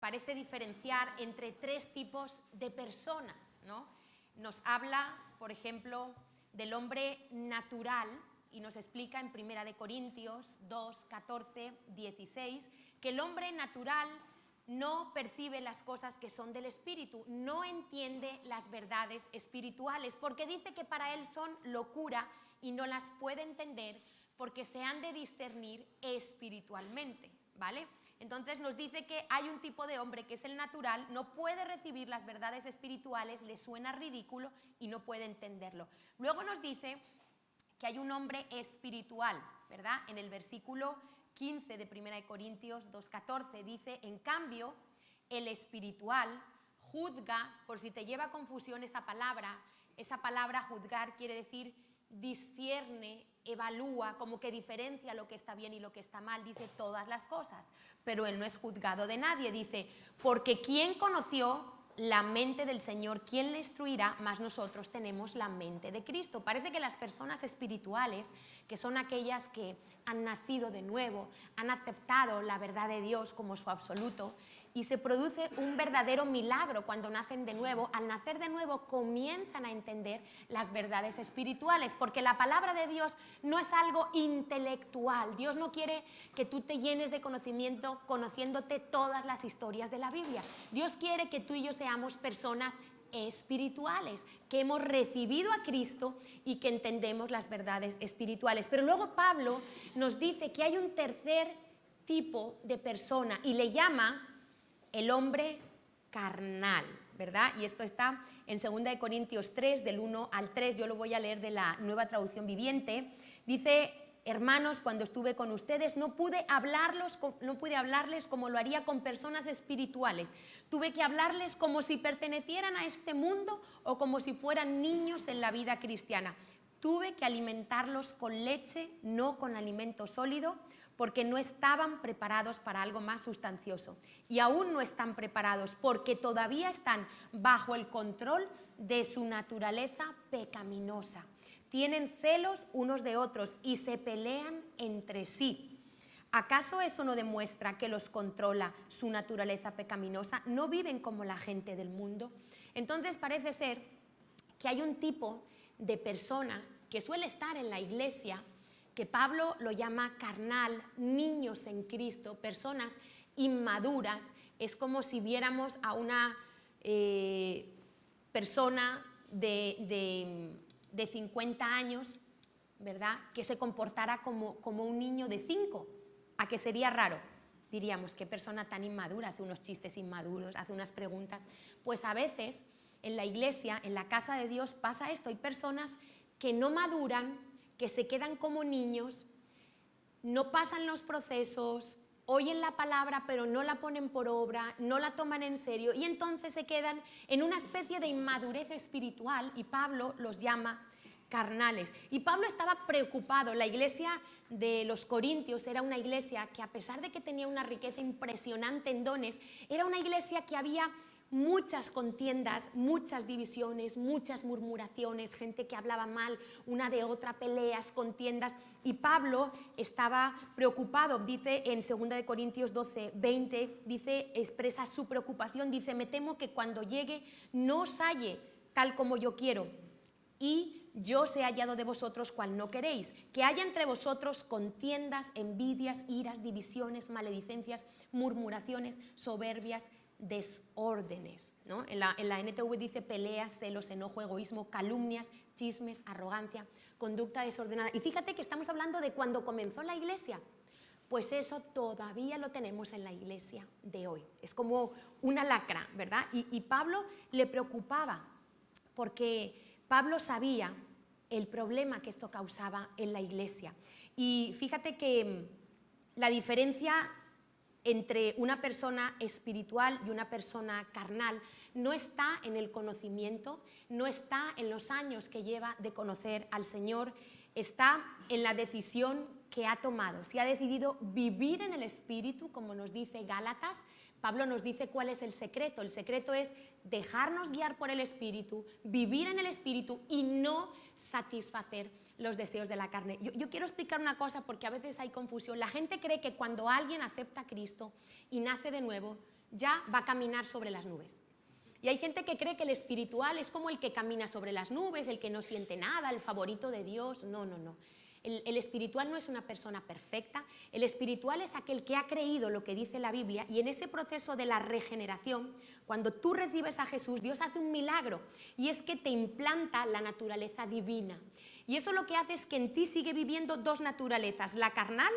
parece diferenciar entre tres tipos de personas, ¿no? Nos habla, por ejemplo, del hombre natural y nos explica en 1 Corintios 2, 14, 16 que el hombre natural no percibe las cosas que son del espíritu, no entiende las verdades espirituales, porque dice que para él son locura y no las puede entender porque se han de discernir espiritualmente, ¿vale? Entonces nos dice que hay un tipo de hombre que es el natural, no puede recibir las verdades espirituales, le suena ridículo y no puede entenderlo. Luego nos dice que hay un hombre espiritual, ¿verdad? En el versículo 15 de 1 Corintios 2:14 dice, en cambio, el espiritual juzga, por si te lleva a confusión esa palabra juzgar quiere decir discierne, evalúa, como que diferencia lo que está bien y lo que está mal, dice todas las cosas, pero él no es juzgado de nadie, dice, porque ¿quién conoció la mente del Señor? ¿Quién le instruirá? Más nosotros tenemos la mente de Cristo. Parece que las personas espirituales, que son aquellas que han nacido de nuevo, han aceptado la verdad de Dios como su absoluto, y se produce un verdadero milagro cuando nacen de nuevo. Al nacer de nuevo comienzan a entender las verdades espirituales, porque la palabra de Dios no es algo intelectual. Dios no quiere que tú te llenes de conocimiento conociéndote todas las historias de la Biblia. Dios quiere que tú y yo seamos personas espirituales, que hemos recibido a Cristo y que entendemos las verdades espirituales. Pero luego Pablo nos dice que hay un tercer tipo de persona y le llama el hombre carnal, ¿verdad? Y esto está en 2 Corintios 3, del 1 al 3, yo lo voy a leer de la Nueva Traducción Viviente. Dice, hermanos, cuando estuve con ustedes no pude hablarles como lo haría con personas espirituales. Tuve que hablarles como si pertenecieran a este mundo o como si fueran niños en la vida cristiana. Tuve que alimentarlos con leche, no con alimento sólido, porque no estaban preparados para algo más sustancioso. Y aún no están preparados porque todavía están bajo el control de su naturaleza pecaminosa. Tienen celos unos de otros y se pelean entre sí. ¿Acaso eso no demuestra que los controla su naturaleza pecaminosa? ¿No viven como la gente del mundo? Entonces parece ser que hay un tipo de persona que suele estar en la iglesia, que Pablo lo llama carnal, niños en Cristo, personas inmaduras. Es como si viéramos a una persona de 50 años, ¿verdad?, que se comportara como un niño de 5. ¿A qué sería raro? Diríamos, qué persona tan inmadura, hace unos chistes inmaduros, hace unas preguntas. Pues a veces en la iglesia, en la casa de Dios pasa esto, hay personas que no maduran, que se quedan como niños, no pasan los procesos, oyen la palabra pero no la ponen por obra, no la toman en serio y entonces se quedan en una especie de inmadurez espiritual y Pablo los llama carnales. Y Pablo estaba preocupado. La iglesia de los Corintios era una iglesia que, a pesar de que tenía una riqueza impresionante en dones, era una iglesia que había muchas contiendas, muchas divisiones, muchas murmuraciones, gente que hablaba mal una de otra, peleas, contiendas, y Pablo estaba preocupado. Dice en 2 Corintios 12, 20, dice, expresa su preocupación, dice, me temo que cuando llegue no os halle tal como yo quiero, y yo os he hallado de vosotros cual no queréis, que haya entre vosotros contiendas, envidias, iras, divisiones, maledicencias, murmuraciones, soberbias, desórdenes, ¿no? En la NTV dice peleas, celos, enojo, egoísmo, calumnias, chismes, arrogancia, conducta desordenada. Y fíjate que estamos hablando de cuando comenzó la iglesia. Pues eso todavía lo tenemos en la iglesia de hoy. Es como una lacra, ¿verdad? Y Pablo le preocupaba porque Pablo sabía el problema que esto causaba en la iglesia. Y fíjate que la diferencia entre una persona espiritual y una persona carnal no está en el conocimiento, no está en los años que lleva de conocer al Señor, está en la decisión que ha tomado. Si ha decidido vivir en el Espíritu, como nos dice Gálatas, Pablo nos dice cuál es el secreto. El secreto es dejarnos guiar por el Espíritu, vivir en el Espíritu y no satisfacer los deseos de la carne. Yo quiero explicar una cosa porque a veces hay confusión. La gente cree que cuando alguien acepta a Cristo y nace de nuevo, ya va a caminar sobre las nubes. Y hay gente que cree que el espiritual es como el que camina sobre las nubes, el que no siente nada, el favorito de Dios. No, no, no. El espiritual no es una persona perfecta, el espiritual es aquel que ha creído lo que dice la Biblia, y en ese proceso de la regeneración, cuando tú recibes a Jesús, Dios hace un milagro, y es que te implanta la naturaleza divina. Y eso lo que hace es que en ti sigue viviendo dos naturalezas, la carnal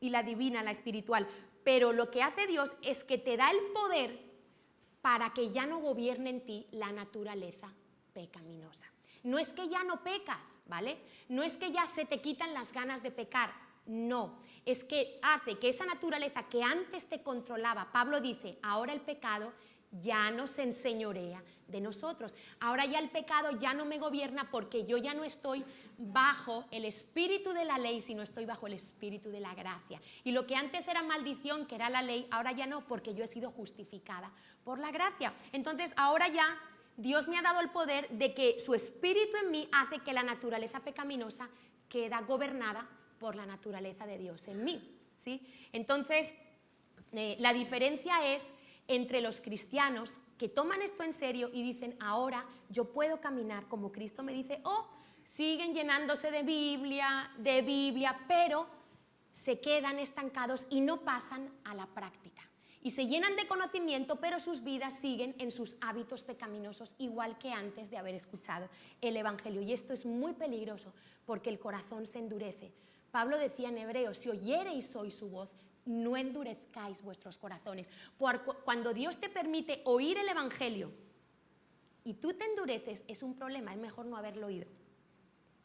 y la divina, la espiritual. Pero lo que hace Dios es que te da el poder para que ya no gobierne en ti la naturaleza pecaminosa. No es que ya no pecas, ¿vale? No es que ya se te quitan las ganas de pecar, no. Es que hace que esa naturaleza que antes te controlaba, Pablo dice, ahora el pecado ya no se enseñorea de nosotros. Ahora ya el pecado ya no me gobierna porque yo ya no estoy bajo el espíritu de la ley, sino estoy bajo el espíritu de la gracia. Y lo que antes era maldición, que era la ley, ahora ya no, porque yo he sido justificada por la gracia. Entonces ahora ya Dios me ha dado el poder de que su espíritu en mí hace que la naturaleza pecaminosa queda gobernada por la naturaleza de Dios en mí, ¿sí? Entonces, la diferencia es entre los cristianos que toman esto en serio y dicen, ahora yo puedo caminar como Cristo me dice, o siguen llenándose de Biblia, pero se quedan estancados y no pasan a la práctica. Y se llenan de conocimiento, pero sus vidas siguen en sus hábitos pecaminosos, igual que antes de haber escuchado el Evangelio. Y esto es muy peligroso, porque el corazón se endurece. Pablo decía en Hebreos, si oyereis hoy su voz, no endurezcáis vuestros corazones. Cuando Dios te permite oír el Evangelio y tú te endureces, es un problema, es mejor no haberlo oído.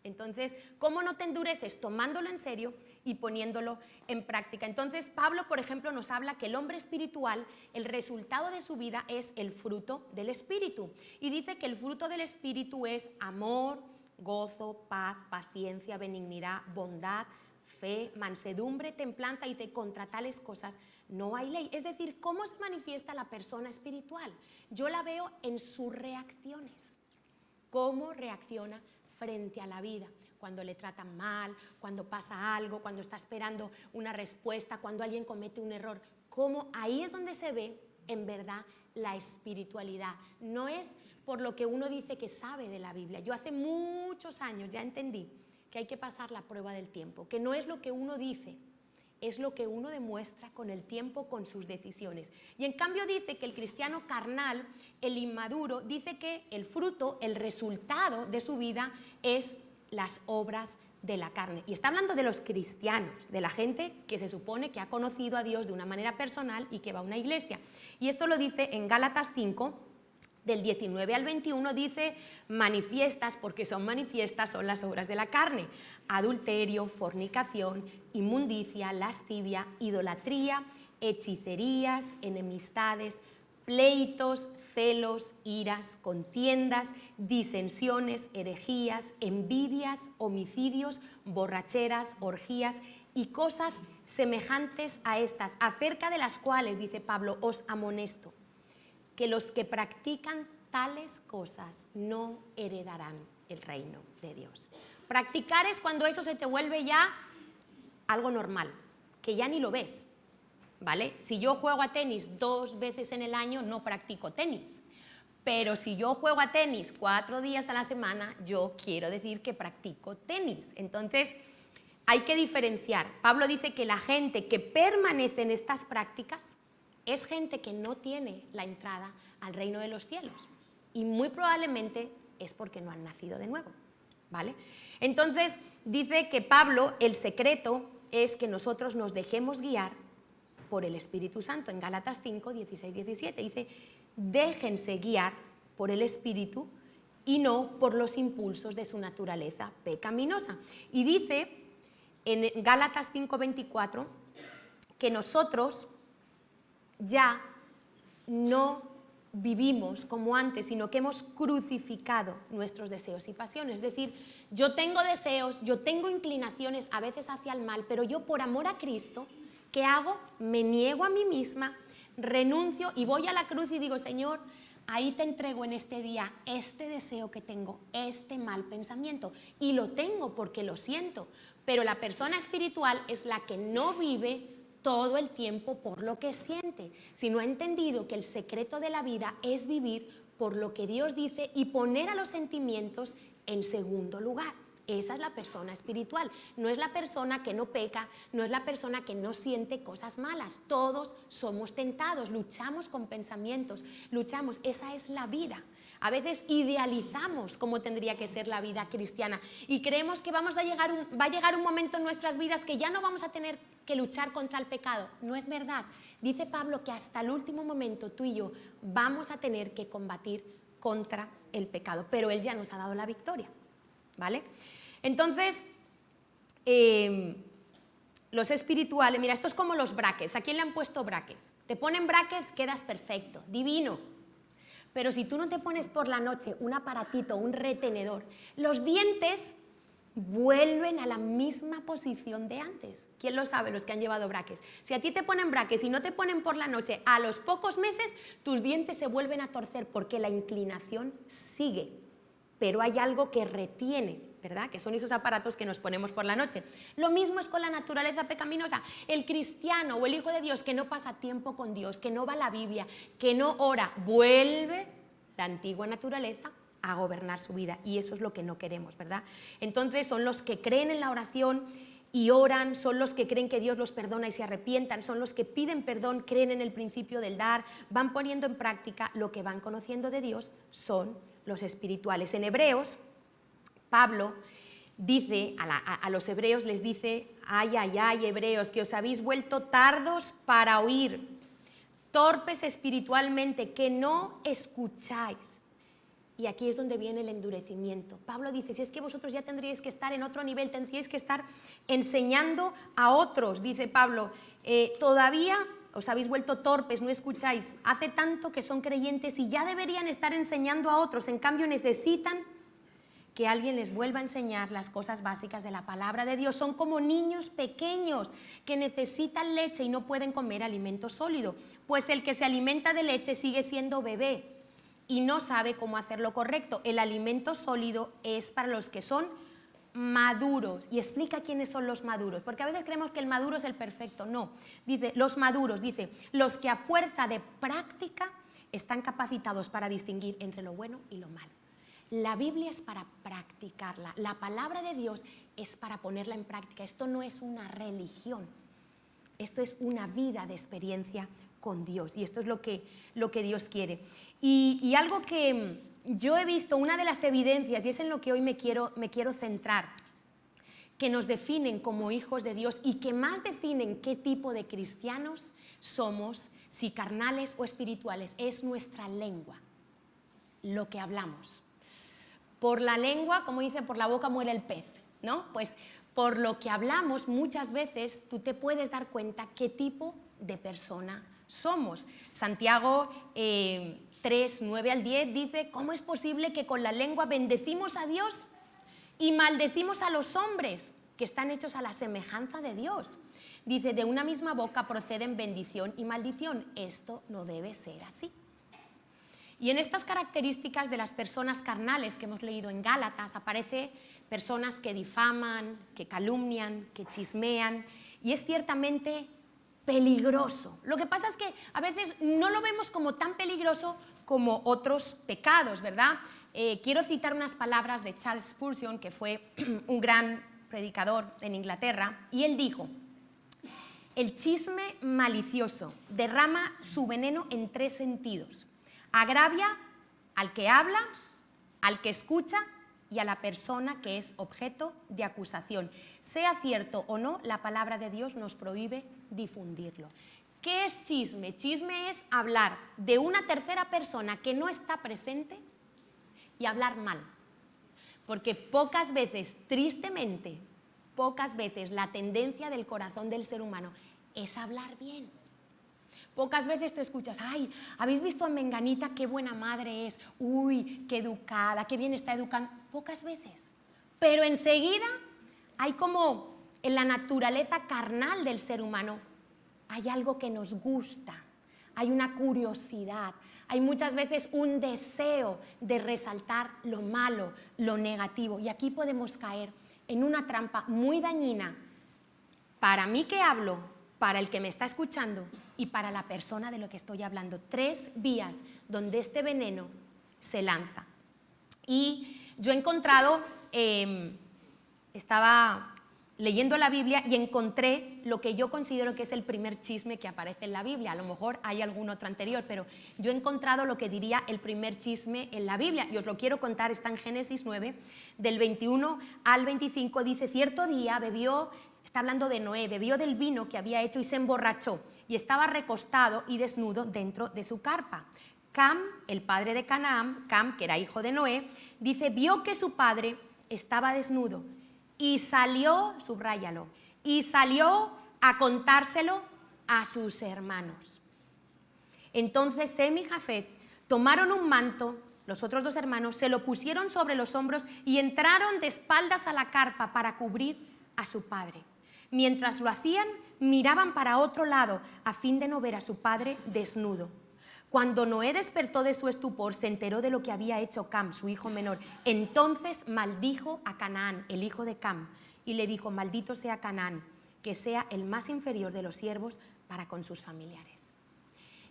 Entonces, ¿cómo no te endureces? Tomándolo en serio y poniéndolo en práctica. Entonces, Pablo, por ejemplo, nos habla que el hombre espiritual, el resultado de su vida es el fruto del Espíritu. Y dice que el fruto del Espíritu es amor, gozo, paz, paciencia, benignidad, bondad, fe, mansedumbre, templanza. Dice, contra tales cosas no hay ley. Es decir, ¿cómo se manifiesta la persona espiritual? Yo la veo en sus reacciones. ¿Cómo reacciona frente a la vida? Cuando le tratan mal, cuando pasa algo, cuando está esperando una respuesta, cuando alguien comete un error. ¿Cómo? Ahí es donde se ve, en verdad, la espiritualidad. No es por lo que uno dice que sabe de la Biblia. Yo hace muchos años ya entendí que hay que pasar la prueba del tiempo, que no es lo que uno dice, es lo que uno demuestra con el tiempo, con sus decisiones. Y en cambio dice que el cristiano carnal, el inmaduro, dice que el fruto, el resultado de su vida es las obras de la carne. Y está hablando de los cristianos, de la gente que se supone que ha conocido a Dios de una manera personal y que va a una iglesia. Y esto lo dice en Gálatas 5, del 19 al 21, dice, manifiestas, porque son manifiestas, son las obras de la carne: adulterio, fornicación, inmundicia, lascivia, idolatría, hechicerías, enemistades, pleitos, celos, iras, contiendas, disensiones, herejías, envidias, homicidios, borracheras, orgías y cosas semejantes a estas, acerca de las cuales, dice Pablo, os amonesto, que los que practican tales cosas no heredarán el reino de Dios. Practicar es cuando eso se te vuelve ya algo normal, que ya ni lo ves, ¿vale? Si yo juego a tenis 2 veces en el año, no practico tenis. Pero si yo juego a tenis 4 días a la semana, yo quiero decir que practico tenis. Entonces, hay que diferenciar. Pablo dice que la gente que permanece en estas prácticas es gente que no tiene la entrada al reino de los cielos. Y muy probablemente es porque no han nacido de nuevo, ¿vale? Entonces, dice que Pablo, el secreto es que nosotros nos dejemos guiar por el Espíritu Santo. En Gálatas 5, 16, 17 dice, déjense guiar por el Espíritu y no por los impulsos de su naturaleza pecaminosa. Y dice en Gálatas 5, 24 que nosotros ya no vivimos como antes, sino que hemos crucificado nuestros deseos y pasiones. Es decir, yo tengo deseos, yo tengo inclinaciones a veces hacia el mal, pero yo por amor a Cristo, ¿qué hago? Me niego a mí misma, renuncio y voy a la cruz y digo, Señor, ahí te entrego en este día este deseo que tengo, este mal pensamiento. Y lo tengo porque lo siento, pero la persona espiritual es la que no vive todo el tiempo por lo que siente, sino ha entendido que el secreto de la vida es vivir por lo que Dios dice y poner a los sentimientos en segundo lugar. Esa es la persona espiritual, no es la persona que no peca, no es la persona que no siente cosas malas. Todos somos tentados, luchamos con pensamientos, luchamos, esa es la vida. A veces idealizamos cómo tendría que ser la vida cristiana y creemos que va a llegar un momento en nuestras vidas que ya no vamos a tener que luchar contra el pecado. No es verdad. Dice Pablo que hasta el último momento tú y yo vamos a tener que combatir contra el pecado, pero Él ya nos ha dado la victoria, ¿vale? Entonces, los espirituales, mira, esto es como los brackets. ¿A quién le han puesto brackets? Te ponen brackets, quedas perfecto, divino. Pero si tú no te pones por la noche un aparatito, un retenedor, los dientes vuelven a la misma posición de antes. ¿Quién lo sabe, los que han llevado brackets? Si a ti te ponen brackets y no te ponen por la noche, a los pocos meses tus dientes se vuelven a torcer porque la inclinación sigue. Pero hay algo que retiene, ¿verdad? Que son esos aparatos que nos ponemos por la noche. Lo mismo es con la naturaleza pecaminosa. El cristiano o el hijo de Dios que no pasa tiempo con Dios, que no va a la Biblia, que no ora, vuelve la antigua naturaleza a gobernar su vida, y eso es lo que no queremos, ¿verdad? Entonces son los que creen en la oración y oran, son los que creen que Dios los perdona y se arrepientan, son los que piden perdón, creen en el principio del dar, van poniendo en práctica lo que van conociendo de Dios, son los espirituales. En Hebreos, Pablo dice a los hebreos, les dice: ay, ay, ay, hebreos, que os habéis vuelto tardos para oír, torpes espiritualmente, que no escucháis. Y aquí es donde viene el endurecimiento. Pablo dice, si es que vosotros ya tendríais que estar en otro nivel, tendríais que estar enseñando a otros, dice Pablo, todavía os habéis vuelto torpes, no escucháis, hace tanto que son creyentes y ya deberían estar enseñando a otros, en cambio necesitan que alguien les vuelva a enseñar las cosas básicas de la palabra de Dios. Son como niños pequeños que necesitan leche y no pueden comer alimento sólido, pues el que se alimenta de leche sigue siendo bebé y no sabe cómo hacerlo correcto. El alimento sólido es para los que son maduros, y explica quiénes son los maduros, porque a veces creemos que el maduro es el perfecto. No, dice los maduros, dice los que a fuerza de práctica están capacitados para distinguir entre lo bueno y lo malo. La Biblia es para practicarla, la palabra de Dios es para ponerla en práctica. Esto no es una religión, esto es una vida de experiencia con Dios, y esto es lo que Dios quiere. Y algo que yo he visto, una de las evidencias, y es en lo que hoy me quiero centrar, que nos definen como hijos de Dios y que más definen qué tipo de cristianos somos, si carnales o espirituales, es nuestra lengua, lo que hablamos. Por la lengua, como dice, por la boca muere el pez, ¿no? Pues por lo que hablamos muchas veces tú te puedes dar cuenta qué tipo de persona somos. Santiago 3, 9 al 10 dice, ¿cómo es posible que con la lengua bendecimos a Dios y maldecimos a los hombres que están hechos a la semejanza de Dios? Dice, de una misma boca proceden bendición y maldición. Esto no debe ser así. Y en estas características de las personas carnales que hemos leído en Gálatas aparece personas que difaman, que calumnian, que chismean, y es ciertamente peligroso. Lo que pasa es que a veces no lo vemos como tan peligroso como otros pecados, ¿verdad? Quiero citar unas palabras de Charles Spurgeon, que fue un gran predicador en Inglaterra, y él dijo: el chisme malicioso derrama su veneno en 3 sentidos. Agravia al que habla, al que escucha y a la persona que es objeto de acusación. Sea cierto o no, la palabra de Dios nos prohíbe difundirlo. ¿Qué es chisme? Chisme es hablar de una tercera persona que no está presente y hablar mal. Porque pocas veces, tristemente, pocas veces la tendencia del corazón del ser humano es hablar bien. Pocas veces tú escuchas, ay, ¿habéis visto a Menganita? Qué buena madre es, uy, qué educada, qué bien está educando. Pocas veces. Pero enseguida hay como en la naturaleza carnal del ser humano, hay algo que nos gusta, hay una curiosidad, hay muchas veces un deseo de resaltar lo malo, lo negativo. Y aquí podemos caer en una trampa muy dañina. Para mí que hablo, para el que me está escuchando y para la persona de lo que estoy hablando. 3 vías donde este veneno se lanza. Y yo he encontrado, estaba leyendo la Biblia y encontré lo que yo considero que es el primer chisme que aparece en la Biblia. A lo mejor hay algún otro anterior, pero yo he encontrado lo que diría el primer chisme en la Biblia y os lo quiero contar. Está en Génesis 9, del 21 al 25, dice: cierto día bebió, está hablando de Noé, bebió del vino que había hecho y se emborrachó y estaba recostado y desnudo dentro de su carpa. Cam, el padre de Canaán, Cam, que era hijo de Noé, dice, vio que su padre estaba desnudo y salió, subráyalo, y salió a contárselo a sus hermanos. Entonces Sem y Jafet tomaron un manto, los otros 2 hermanos, se lo pusieron sobre los hombros y entraron de espaldas a la carpa para cubrir a su padre. Mientras lo hacían, miraban para otro lado a fin de no ver a su padre desnudo. Cuando Noé despertó de su estupor, se enteró de lo que había hecho Cam, su hijo menor. Entonces maldijo a Canaán, el hijo de Cam, y le dijo, maldito sea Canaán, que sea el más inferior de los siervos para con sus familiares.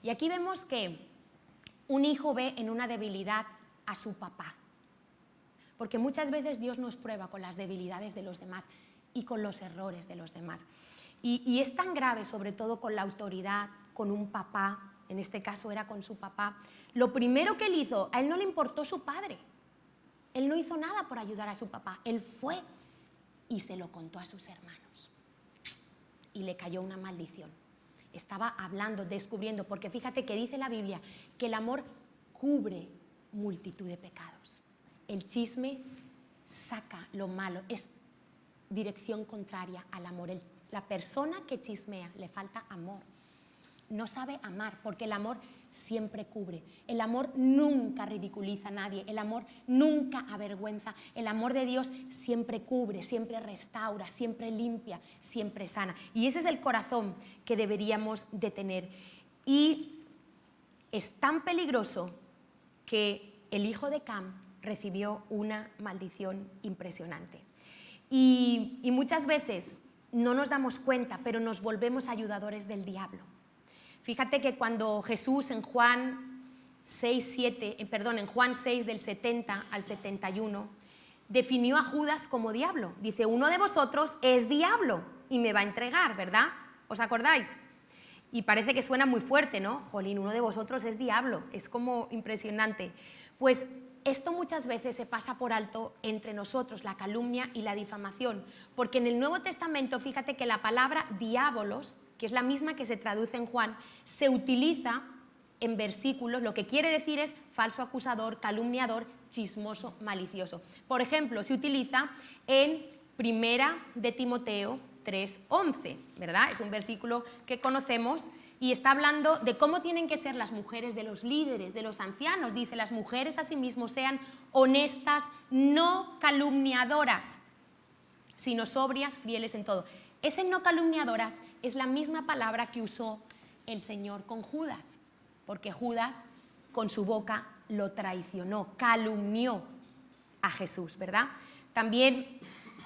Y aquí vemos que un hijo ve en una debilidad a su papá, porque muchas veces Dios nos prueba con las debilidades de los demás y con los errores de los demás. Y es tan grave, sobre todo con la autoridad, con un papá. En este caso era con su papá. Lo primero que él hizo, a él no le importó su padre. Él no hizo nada por ayudar a su papá. Él fue y se lo contó a sus hermanos. Y le cayó una maldición. Estaba hablando, descubriendo, porque fíjate que dice la Biblia que el amor cubre multitud de pecados. El chisme saca lo malo, es dirección contraria al amor. La persona que chismea le falta amor. No sabe amar, porque el amor siempre cubre. El amor nunca ridiculiza a nadie, el amor nunca avergüenza. El amor de Dios siempre cubre, siempre restaura, siempre limpia, siempre sana. Y ese es el corazón que deberíamos de tener. Y es tan peligroso que el hijo de Cam recibió una maldición impresionante. Y muchas veces no nos damos cuenta, pero nos volvemos ayudadores del diablo. Fíjate que cuando Jesús en Juan 6 del 70 al 71 definió a Judas como diablo. Dice, uno de vosotros es diablo y me va a entregar, ¿verdad? ¿Os acordáis? Y parece que suena muy fuerte, ¿no? Jolín, uno de vosotros es diablo, es como impresionante. Pues esto muchas veces se pasa por alto entre nosotros, la calumnia y la difamación, porque en el Nuevo Testamento, fíjate que la palabra diabolos, que es la misma que se traduce en Juan, se utiliza en versículos, lo que quiere decir es falso acusador, calumniador, chismoso, malicioso. Por ejemplo, se utiliza en 1 de Timoteo 3:11, ¿verdad? Es un versículo que conocemos y está hablando de cómo tienen que ser las mujeres de los líderes, de los ancianos. Dice, las mujeres asimismo sean honestas, no calumniadoras, sino sobrias, fieles en todo. Ese no calumniadoras es la misma palabra que usó el Señor con Judas, porque Judas con su boca lo traicionó, calumnió a Jesús, ¿verdad? También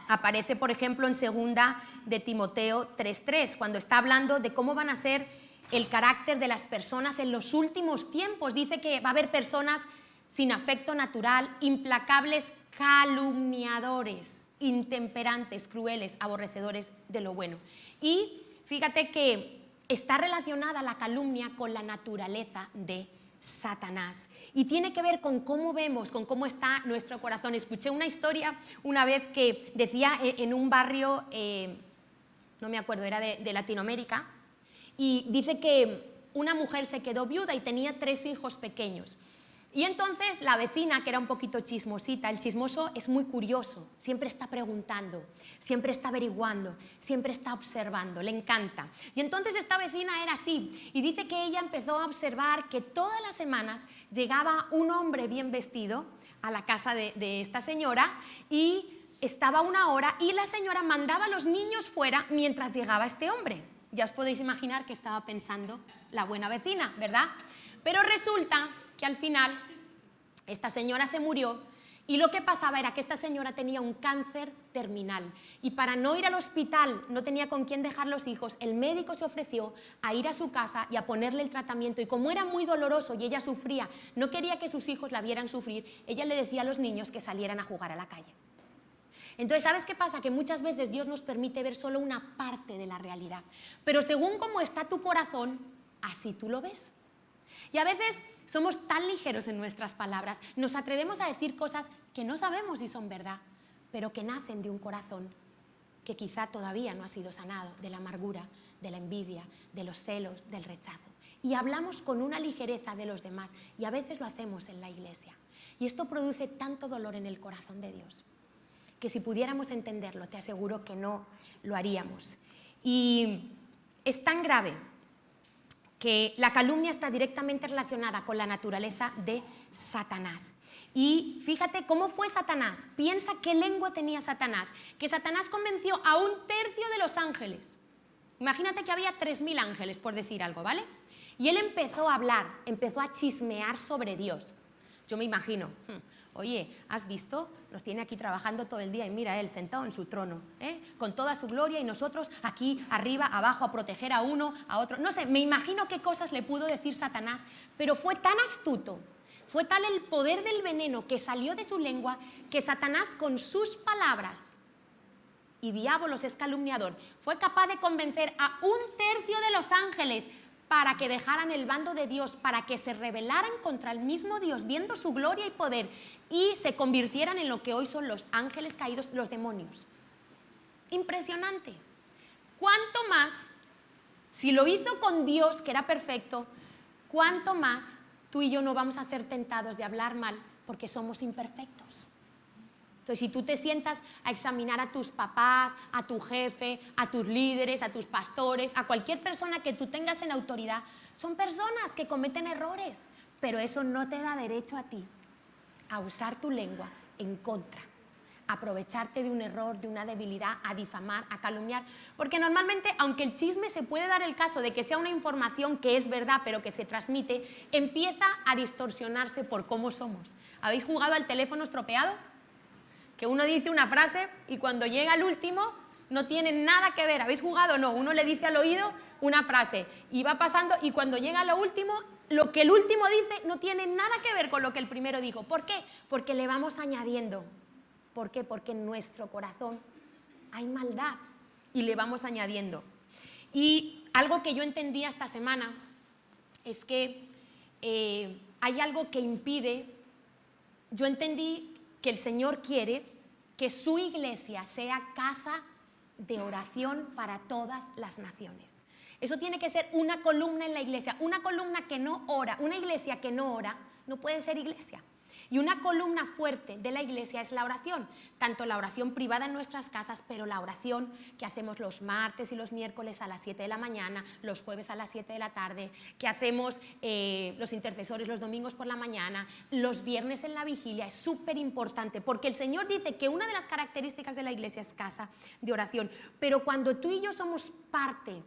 aparece, por ejemplo, en 2 de Timoteo 3:3, cuando está hablando de cómo van a ser el carácter de las personas en los últimos tiempos. Dice que va a haber personas sin afecto natural, implacables, calumniadores, intemperantes, crueles, aborrecedores de lo bueno. Y fíjate que está relacionada la calumnia con la naturaleza de Satanás y tiene que ver con cómo vemos, con cómo está nuestro corazón. Escuché una historia una vez que decía en un barrio, no me acuerdo, era de Latinoamérica, y dice que una mujer se quedó viuda y tenía 3 hijos pequeños. Y entonces la vecina, que era un poquito chismosita, el chismoso es muy curioso, siempre está preguntando, siempre está averiguando, siempre está observando, le encanta. Y entonces esta vecina era así, y dice que ella empezó a observar que todas las semanas llegaba un hombre bien vestido a la casa de esta señora y estaba 1 hora y la señora mandaba a los niños fuera mientras llegaba este hombre. Ya os podéis imaginar que estaba pensando la buena vecina, ¿verdad? Pero resulta que al final esta señora se murió Y lo que pasaba era que esta señora tenía un cáncer terminal y para no ir al hospital, no tenía con quién dejar los hijos, el médico se ofreció a ir a su casa y a ponerle el tratamiento, y como era muy doloroso y ella sufría, no quería que sus hijos la vieran sufrir, ella le decía a los niños que salieran a jugar a la calle. Entonces, ¿sabes qué pasa? Que muchas veces Dios nos permite ver solo una parte de la realidad, pero según cómo está tu corazón, así tú lo ves. Y a veces somos tan ligeros en nuestras palabras, nos atrevemos a decir cosas que no sabemos si son verdad, pero que nacen de un corazón que quizá todavía no ha sido sanado, de la amargura, de la envidia, de los celos, del rechazo. Y hablamos con una ligereza de los demás, y a veces lo hacemos en la iglesia. Y esto produce tanto dolor en el corazón de Dios, que si pudiéramos entenderlo, te aseguro que no lo haríamos. Y es tan grave que la calumnia está directamente relacionada con la naturaleza de Satanás. Y fíjate cómo fue Satanás. Piensa qué lengua tenía Satanás. Que Satanás convenció a 1/3 de los ángeles. Imagínate que había 3000 ángeles, por decir algo, ¿vale? Y él empezó a hablar, empezó a chismear sobre Dios. Yo me imagino, oye, ¿has visto? Nos tiene aquí trabajando todo el día y mira él sentado en su trono, con toda su gloria, y nosotros aquí arriba, abajo, a proteger a uno, a otro. No sé, me imagino qué cosas le pudo decir Satanás, pero fue tan astuto, fue tal el poder del veneno que salió de su lengua, que Satanás con sus palabras, y diabolos es calumniador, fue capaz de convencer a 1/3 de los ángeles para que dejaran el bando de Dios, para que se rebelaran contra el mismo Dios, viendo su gloria y poder, y se convirtieran en lo que hoy son los ángeles caídos, los demonios. Impresionante. ¿Cuánto más, si lo hizo con Dios, que era perfecto, cuánto más tú y yo no vamos a ser tentados de hablar mal porque somos imperfectos? Entonces, si tú te sientas a examinar a tus papás, a tu jefe, a tus líderes, a tus pastores, a cualquier persona que tú tengas en autoridad, son personas que cometen errores, pero eso no te da derecho a ti a usar tu lengua en contra, a aprovecharte de un error, de una debilidad, a difamar, a calumniar, porque normalmente, aunque el chisme se puede dar el caso de que sea una información que es verdad, pero que se transmite, empieza a distorsionarse por cómo somos. ¿Habéis jugado al teléfono estropeado? Que uno dice una frase y cuando llega al último no tiene nada que ver. ¿Habéis jugado? No, uno le dice al oído una frase y va pasando, y cuando llega a lo último, lo que el último dice no tiene nada que ver con lo que el primero dijo. ¿Por qué? Porque le vamos añadiendo. ¿Por qué? Porque en nuestro corazón hay maldad y le vamos añadiendo. Y algo que yo entendí esta semana es que hay algo que impide. Yo entendí que el Señor quiere que su iglesia sea casa de oración para todas las naciones. Eso tiene que ser una columna en la iglesia. Una columna que no ora, una iglesia que no ora, no puede ser iglesia. Y una columna fuerte de la iglesia es la oración, tanto la oración privada en nuestras casas, pero la oración que hacemos los martes y los miércoles a las 7 de la mañana, los jueves a las 7 de la tarde, que hacemos los intercesores los domingos por la mañana, los viernes en la vigilia. Es súper importante, porque el Señor dice que una de las características de la iglesia es casa de oración. Pero cuando tú y yo somos parte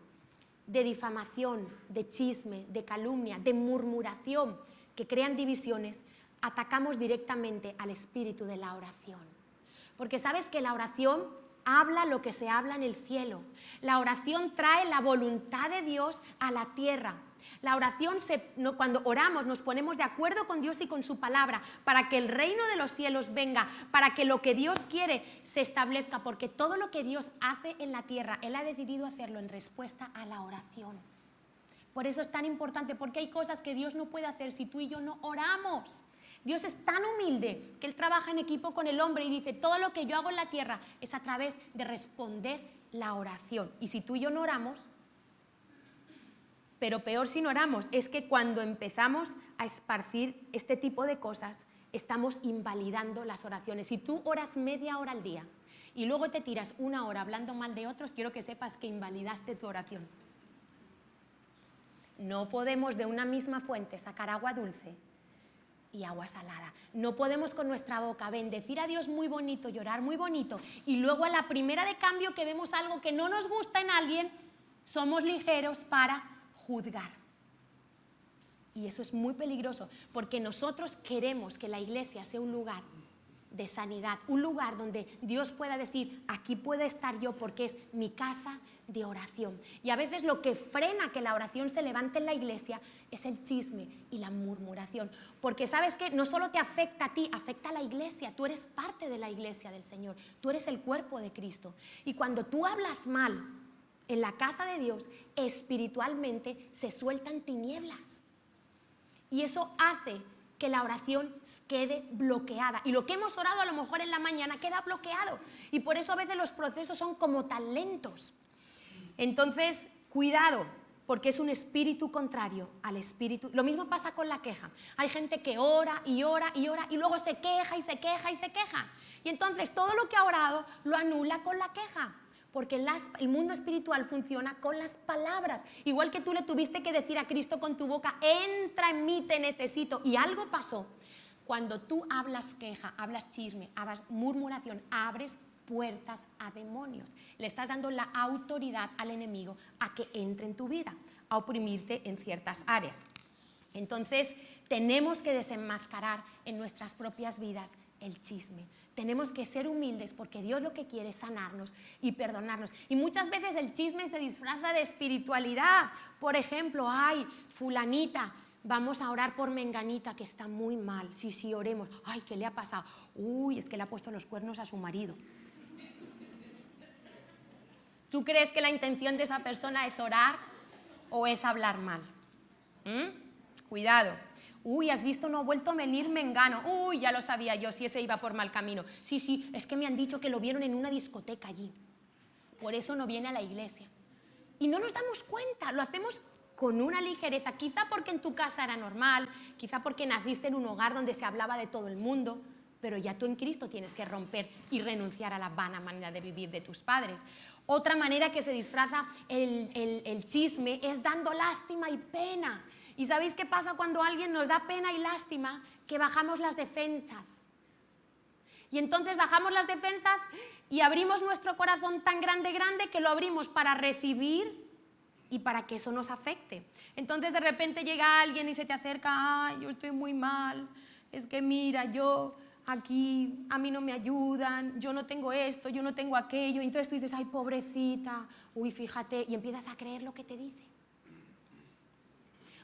de difamación, de chisme, de calumnia, de murmuración, que crean divisiones, atacamos directamente al espíritu de la oración. Porque sabes que la oración habla lo que se habla en el cielo. La oración trae la voluntad de Dios a la tierra. La oración, cuando oramos, nos ponemos de acuerdo con Dios y con su palabra para que el reino de los cielos venga, para que lo que Dios quiere se establezca, porque todo lo que Dios hace en la tierra, Él ha decidido hacerlo en respuesta a la oración. Por eso es tan importante, porque hay cosas que Dios no puede hacer si tú y yo no oramos. Dios es tan humilde que Él trabaja en equipo con el hombre y dice: todo lo que yo hago en la tierra es a través de responder la oración. Y si tú y yo no oramos, pero peor si no oramos, es que cuando empezamos a esparcir este tipo de cosas, estamos invalidando las oraciones. Si tú oras media hora al día y luego te tiras una hora hablando mal de otros, quiero que sepas que invalidaste tu oración. No podemos de una misma fuente sacar agua dulce y agua salada. No podemos con nuestra boca bendecir a Dios muy bonito, llorar muy bonito, y luego a la primera de cambio que vemos algo que no nos gusta en alguien, somos ligeros para juzgar. Y eso es muy peligroso, porque nosotros queremos que la iglesia sea un lugar de sanidad, un lugar donde Dios pueda decir, aquí puedo estar yo porque es mi casa de oración. Y a veces lo que frena que la oración se levante en la iglesia es el chisme y la murmuración, porque sabes que no solo te afecta a ti, afecta a la iglesia. Tú eres parte de la iglesia del Señor, tú eres el cuerpo de Cristo, y cuando tú hablas mal en la casa de Dios, espiritualmente se sueltan tinieblas, y eso hace que la oración quede bloqueada, y lo que hemos orado a lo mejor en la mañana queda bloqueado, y por eso a veces los procesos son como tan lentos. Entonces, cuidado, porque es un espíritu contrario al espíritu. Lo mismo pasa con la queja. Hay gente que ora y ora y ora y luego se queja y se queja y se queja, y entonces todo lo que ha orado lo anula con la queja, porque el mundo espiritual funciona con las palabras. Igual que tú le tuviste que decir a Cristo con tu boca, entra en mí, te necesito, y algo pasó. Cuando tú hablas queja, hablas chisme, hablas murmuración, abres puertas a demonios. Le estás dando la autoridad al enemigo a que entre en tu vida, a oprimirte en ciertas áreas. Entonces, tenemos que desenmascarar en nuestras propias vidas el chisme. Tenemos que ser humildes porque Dios lo que quiere es sanarnos y perdonarnos. Y muchas veces el chisme se disfraza de espiritualidad. Por ejemplo, ay, fulanita, vamos a orar por menganita que está muy mal. Sí, oremos. Ay, ¿qué le ha pasado? Uy, es que le ha puesto los cuernos a su marido. ¿Tú crees que la intención de esa persona es orar o es hablar mal? Cuidado. Uy, ¿has visto? No ha vuelto a venir mengano. Uy, ya lo sabía yo, si ese iba por mal camino. Sí, es que me han dicho que lo vieron en una discoteca allí. Por eso no viene a la iglesia. Y no nos damos cuenta, lo hacemos con una ligereza. Quizá porque en tu casa era normal, quizá porque naciste en un hogar donde se hablaba de todo el mundo, pero ya tú en Cristo tienes que romper y renunciar a la vana manera de vivir de tus padres. Otra manera que se disfraza el chisme es dando lástima y pena. ¿Y sabéis qué pasa cuando alguien nos da pena y lástima? Que bajamos las defensas. Y entonces bajamos las defensas y abrimos nuestro corazón tan grande que lo abrimos para recibir y para que eso nos afecte. Entonces de repente llega alguien y se te acerca, ay, yo estoy muy mal, es que mira, yo aquí a mí no me ayudan, yo no tengo esto, yo no tengo aquello, y entonces tú dices, ay, pobrecita, uy, fíjate, y empiezas a creer lo que te dice.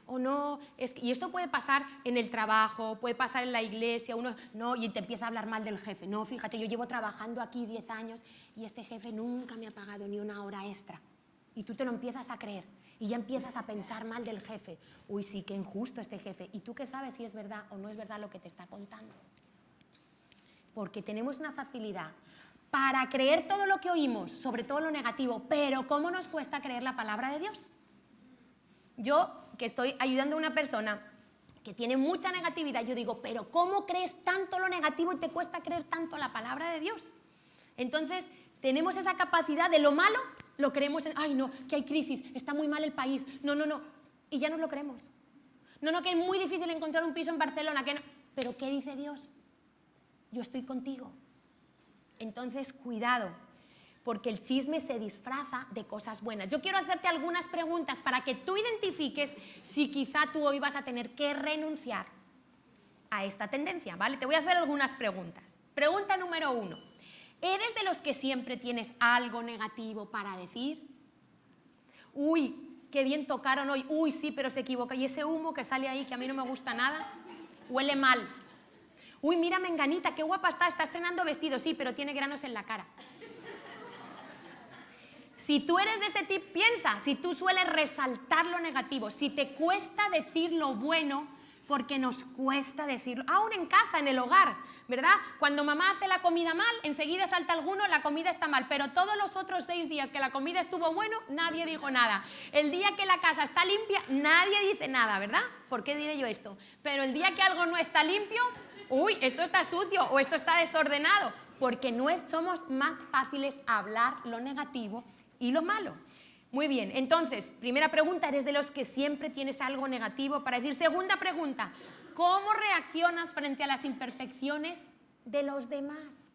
O no, y esto puede pasar en el trabajo, puede pasar en la iglesia, y te empieza a hablar mal del jefe. No, fíjate, yo llevo trabajando aquí 10 años y este jefe nunca me ha pagado ni una hora extra. Y tú te lo empiezas a creer y ya empiezas a pensar mal del jefe. Uy, sí, qué injusto este jefe. ¿Y tú qué sabes si es verdad o no es verdad lo que te está contando? Porque tenemos una facilidad para creer todo lo que oímos, sobre todo lo negativo, pero ¿cómo nos cuesta creer la palabra de Dios? Yo, que estoy ayudando a una persona que tiene mucha negatividad, yo digo, pero ¿cómo crees tanto lo negativo y te cuesta creer tanto la palabra de Dios? Entonces, tenemos esa capacidad de lo malo, lo creemos ay no, que hay crisis, está muy mal el país, no, y ya nos lo creemos. No, que es muy difícil encontrar un piso en Barcelona, que no. Pero ¿qué dice Dios? Yo estoy contigo. Entonces, cuidado, porque el chisme se disfraza de cosas buenas. Yo quiero hacerte algunas preguntas para que tú identifiques si quizá tú hoy vas a tener que renunciar a esta tendencia, ¿vale? Te voy a hacer algunas preguntas. Pregunta número 1. ¿Eres de los que siempre tienes algo negativo para decir? Uy, qué bien tocaron hoy. Uy, sí, pero se equivoca. Y ese humo que sale ahí, que a mí no me gusta nada, huele mal. Uy, mira menganita, qué guapa está estrenando vestido. Sí, pero tiene granos en la cara. Si tú eres de ese tipo, piensa, si tú sueles resaltar lo negativo, si te cuesta decir lo bueno, porque nos cuesta decirlo, aún en casa, en el hogar, ¿verdad? Cuando mamá hace la comida mal, enseguida salta alguno, la comida está mal, pero todos los otros 6 días que la comida estuvo bueno, nadie dijo nada. El día que la casa está limpia, nadie dice nada, ¿verdad? ¿Por qué diré yo esto? Pero el día que algo no está limpio, uy, esto está sucio o esto está desordenado, porque somos más fáciles a hablar lo negativo y lo malo. Muy bien, entonces, primera pregunta, ¿eres de los que siempre tienes algo negativo para decir? Segunda pregunta, ¿cómo reaccionas frente a las imperfecciones de los demás?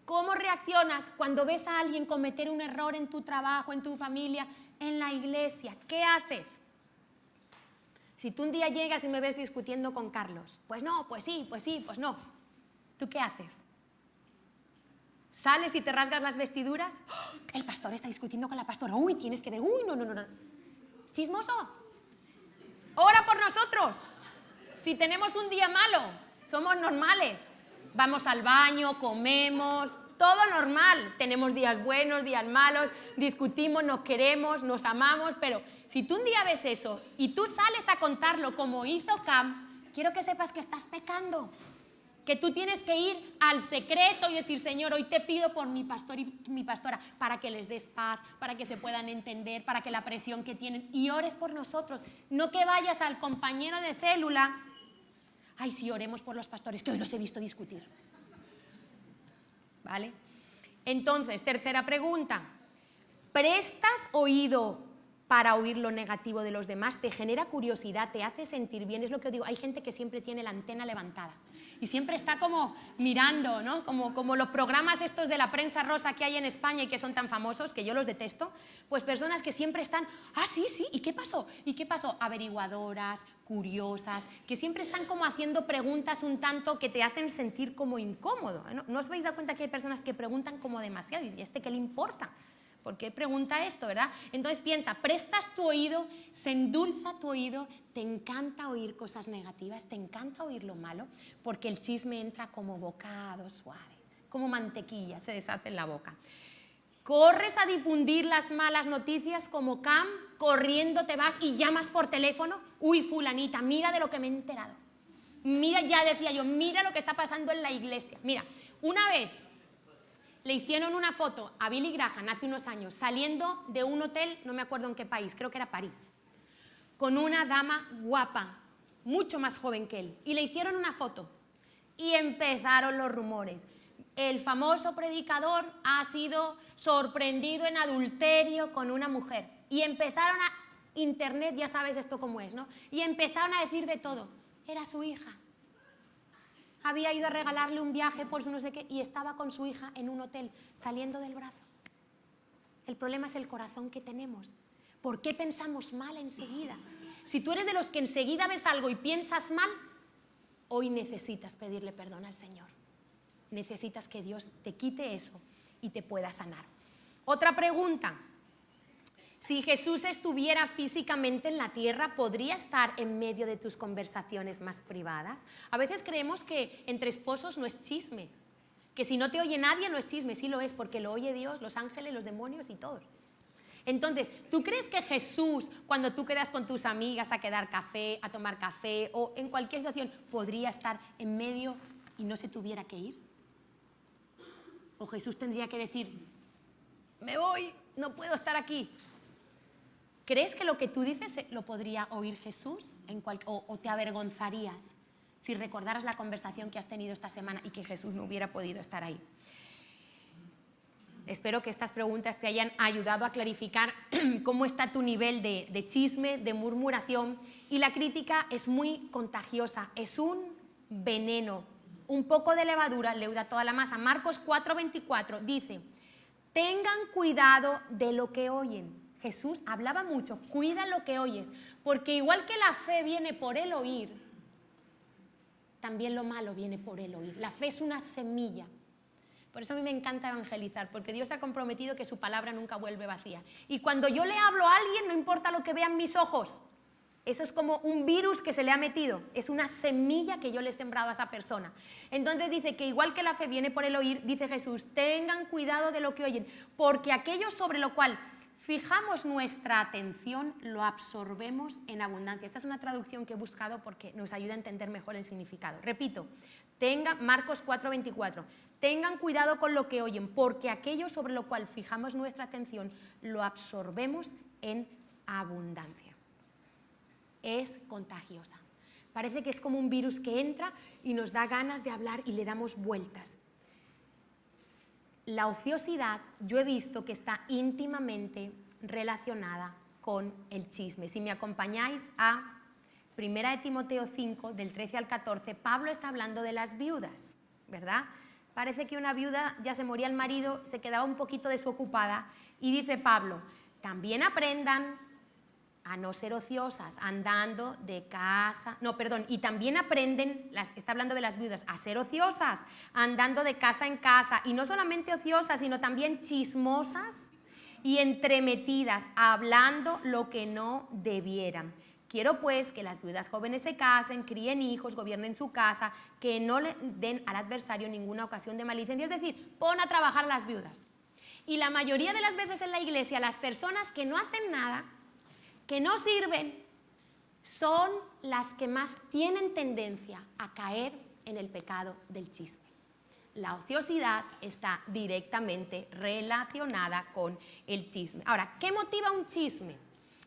¿Cómo reaccionas cuando ves a alguien cometer un error en tu trabajo, en tu familia, en la iglesia? ¿Qué haces? Si tú un día llegas y me ves discutiendo con Carlos, pues no, pues sí, pues no. ¿Tú qué haces? ¿Sales y te rasgas las vestiduras? ¡Oh! El pastor está discutiendo con la pastora. Uy, tienes que ver. Uy, no. ¿Chismoso? Ora por nosotros. Si tenemos un día malo, somos normales. Vamos al baño, comemos, todo normal. Tenemos días buenos, días malos, discutimos, nos queremos, nos amamos, pero si tú un día ves eso y tú sales a contarlo como hizo Cam, quiero que sepas que estás pecando. Que tú tienes que ir al secreto y decir, Señor, hoy te pido por mi pastor y mi pastora, para que les des paz, para que se puedan entender, para que la presión que tienen, y ores por nosotros. No que vayas al compañero de célula, ay, sí, oremos por los pastores, que hoy los he visto discutir. ¿Vale? Entonces, tercera pregunta. ¿Prestas oído para oír lo negativo de los demás? ¿Te genera curiosidad? ¿Te hace sentir bien? Es lo que os digo, hay gente que siempre tiene la antena levantada y siempre está como mirando, ¿no? Como los programas estos de la prensa rosa que hay en España y que son tan famosos, que yo los detesto, pues personas que siempre están, sí, ¿y qué pasó? ¿Y qué pasó? Averiguadoras, curiosas, que siempre están como haciendo preguntas un tanto que te hacen sentir como incómodo. ¿No os habéis dado cuenta que hay personas que preguntan como demasiado? ¿Y qué le importa? ¿Por qué pregunta esto, verdad? Entonces piensa, prestas tu oído, se endulza tu oído, te encanta oír cosas negativas, te encanta oír lo malo, porque el chisme entra como bocado suave, como mantequilla, se deshace en la boca. Corres a difundir las malas noticias como Cam, corriendo te vas y llamas por teléfono, uy, fulanita, mira de lo que me he enterado. Mira, ya decía yo, mira lo que está pasando en la iglesia. Mira, una vez le hicieron una foto a Billy Graham hace unos años saliendo de un hotel, no me acuerdo en qué país, creo que era París, con una dama guapa, mucho más joven que él, y le hicieron una foto y empezaron los rumores. El famoso predicador ha sido sorprendido en adulterio con una mujer, y empezaron a internet, ya sabes esto cómo es, ¿no? Y empezaron a decir de todo. Era su hija. Había ido a regalarle un viaje por su no sé qué y estaba con su hija en un hotel, saliendo del brazo. El problema es el corazón que tenemos. ¿Por qué pensamos mal enseguida? Si tú eres de los que enseguida ves algo y piensas mal, hoy necesitas pedirle perdón al Señor. Necesitas que Dios te quite eso y te pueda sanar. Otra pregunta. Si Jesús estuviera físicamente en la tierra, ¿podría estar en medio de tus conversaciones más privadas? A veces creemos que entre esposos no es chisme, que si no te oye nadie no es chisme, sí lo es, porque lo oye Dios, los ángeles, los demonios y todos. Entonces, ¿tú crees que Jesús, cuando tú quedas con tus amigas a quedar café, a tomar café o en cualquier situación, podría estar en medio y no se tuviera que ir? ¿O Jesús tendría que decir, me voy, no puedo estar aquí? ¿Crees que lo que tú dices lo podría oír Jesús o te avergonzarías si recordaras la conversación que has tenido esta semana y que Jesús no hubiera podido estar ahí? Espero que estas preguntas te hayan ayudado a clarificar cómo está tu nivel de chisme, de murmuración, y la crítica es muy contagiosa, es un veneno, un poco de levadura leuda toda la masa. Marcos 4:24 dice, tengan cuidado de lo que oyen. Jesús hablaba mucho, cuida lo que oyes, porque igual que la fe viene por el oír, también lo malo viene por el oír. La fe es una semilla. Por eso a mí me encanta evangelizar, porque Dios ha comprometido que su palabra nunca vuelve vacía. Y cuando yo le hablo a alguien, no importa lo que vean mis ojos, eso es como un virus que se le ha metido, es una semilla que yo le he sembrado a esa persona. Entonces dice que igual que la fe viene por el oír, dice Jesús, tengan cuidado de lo que oyen, porque aquello sobre lo cual fijamos nuestra atención, lo absorbemos en abundancia. Esta es una traducción que he buscado porque nos ayuda a entender mejor el significado. Repito, Marcos 4:24, tengan cuidado con lo que oyen, porque aquello sobre lo cual fijamos nuestra atención, lo absorbemos en abundancia. Es contagiosa. Parece que es como un virus que entra y nos da ganas de hablar y le damos vueltas. La ociosidad, yo he visto que está íntimamente relacionada con el chisme. Si me acompañáis a 1 de Timoteo 5, del 13 al 14, Pablo está hablando de las viudas, ¿verdad? Parece que una viuda ya se moría el marido, se quedaba un poquito desocupada y dice Pablo, también aprendan a no ser ociosas, andando de casa, no, perdón, y también aprenden, está hablando de las viudas, a ser ociosas, andando de casa en casa, y no solamente ociosas, sino también chismosas y entremetidas, hablando lo que no debieran. Quiero pues que las viudas jóvenes se casen, críen hijos, gobiernen su casa, que no le den al adversario ninguna ocasión de malicia. Es decir, pon a trabajar a las viudas. Y la mayoría de las veces en la iglesia, las personas que no hacen nada, que no sirven, son las que más tienen tendencia a caer en el pecado del chisme. La ociosidad está directamente relacionada con el chisme. Ahora, ¿qué motiva un chisme?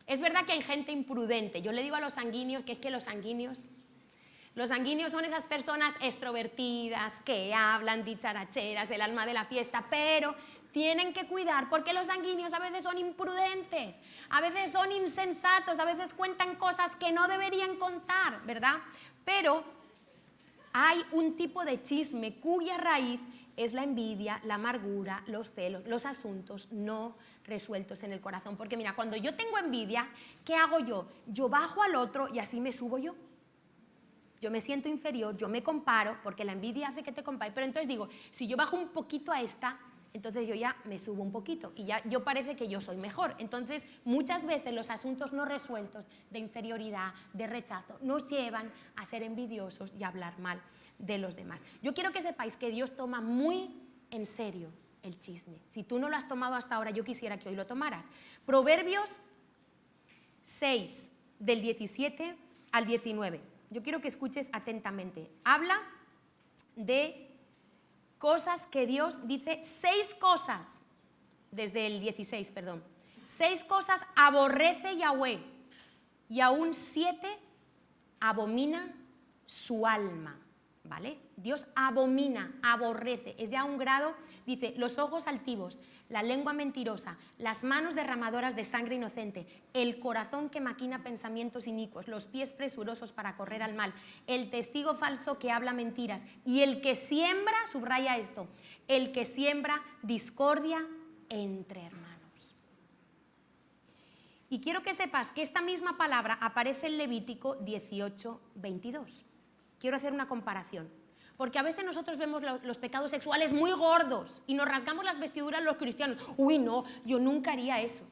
Es verdad que hay gente imprudente. Yo le digo a los sanguíneos que es que los sanguíneos son esas personas extrovertidas, que hablan, dicharacheras, el alma de la fiesta, pero tienen que cuidar porque los sanguíneos a veces son imprudentes, a veces son insensatos, a veces cuentan cosas que no deberían contar, ¿verdad? Pero hay un tipo de chisme cuya raíz es la envidia, la amargura, los celos, los asuntos no resueltos en el corazón. Porque mira, cuando yo tengo envidia, ¿qué hago yo? Yo bajo al otro y así me subo yo. Yo me siento inferior, yo me comparo, porque la envidia hace que te compares. Pero entonces digo, si yo bajo un poquito a esta, entonces yo ya me subo un poquito y ya yo parece que yo soy mejor. Entonces muchas veces los asuntos no resueltos de inferioridad, de rechazo, nos llevan a ser envidiosos y a hablar mal de los demás. Yo quiero que sepáis que Dios toma muy en serio el chisme. Si tú no lo has tomado hasta ahora, yo quisiera que hoy lo tomaras. Proverbios 6, del 17 al 19. Yo quiero que escuches atentamente. Habla de cosas que Dios dice, 6 cosas, desde el 16, perdón. 6 cosas aborrece Yahweh y aún 7 abomina su alma, ¿vale? Dios abomina, aborrece, es ya un grado, dice, los ojos altivos, la lengua mentirosa, las manos derramadoras de sangre inocente, el corazón que maquina pensamientos inicuos, los pies presurosos para correr al mal, el testigo falso que habla mentiras y el que siembra, subraya esto, el que siembra discordia entre hermanos. Y quiero que sepas que esta misma palabra aparece en Levítico 18, 22. Quiero hacer una comparación. Porque a veces nosotros vemos los pecados sexuales muy gordos y nos rasgamos las vestiduras los cristianos. Uy, no, yo nunca haría eso.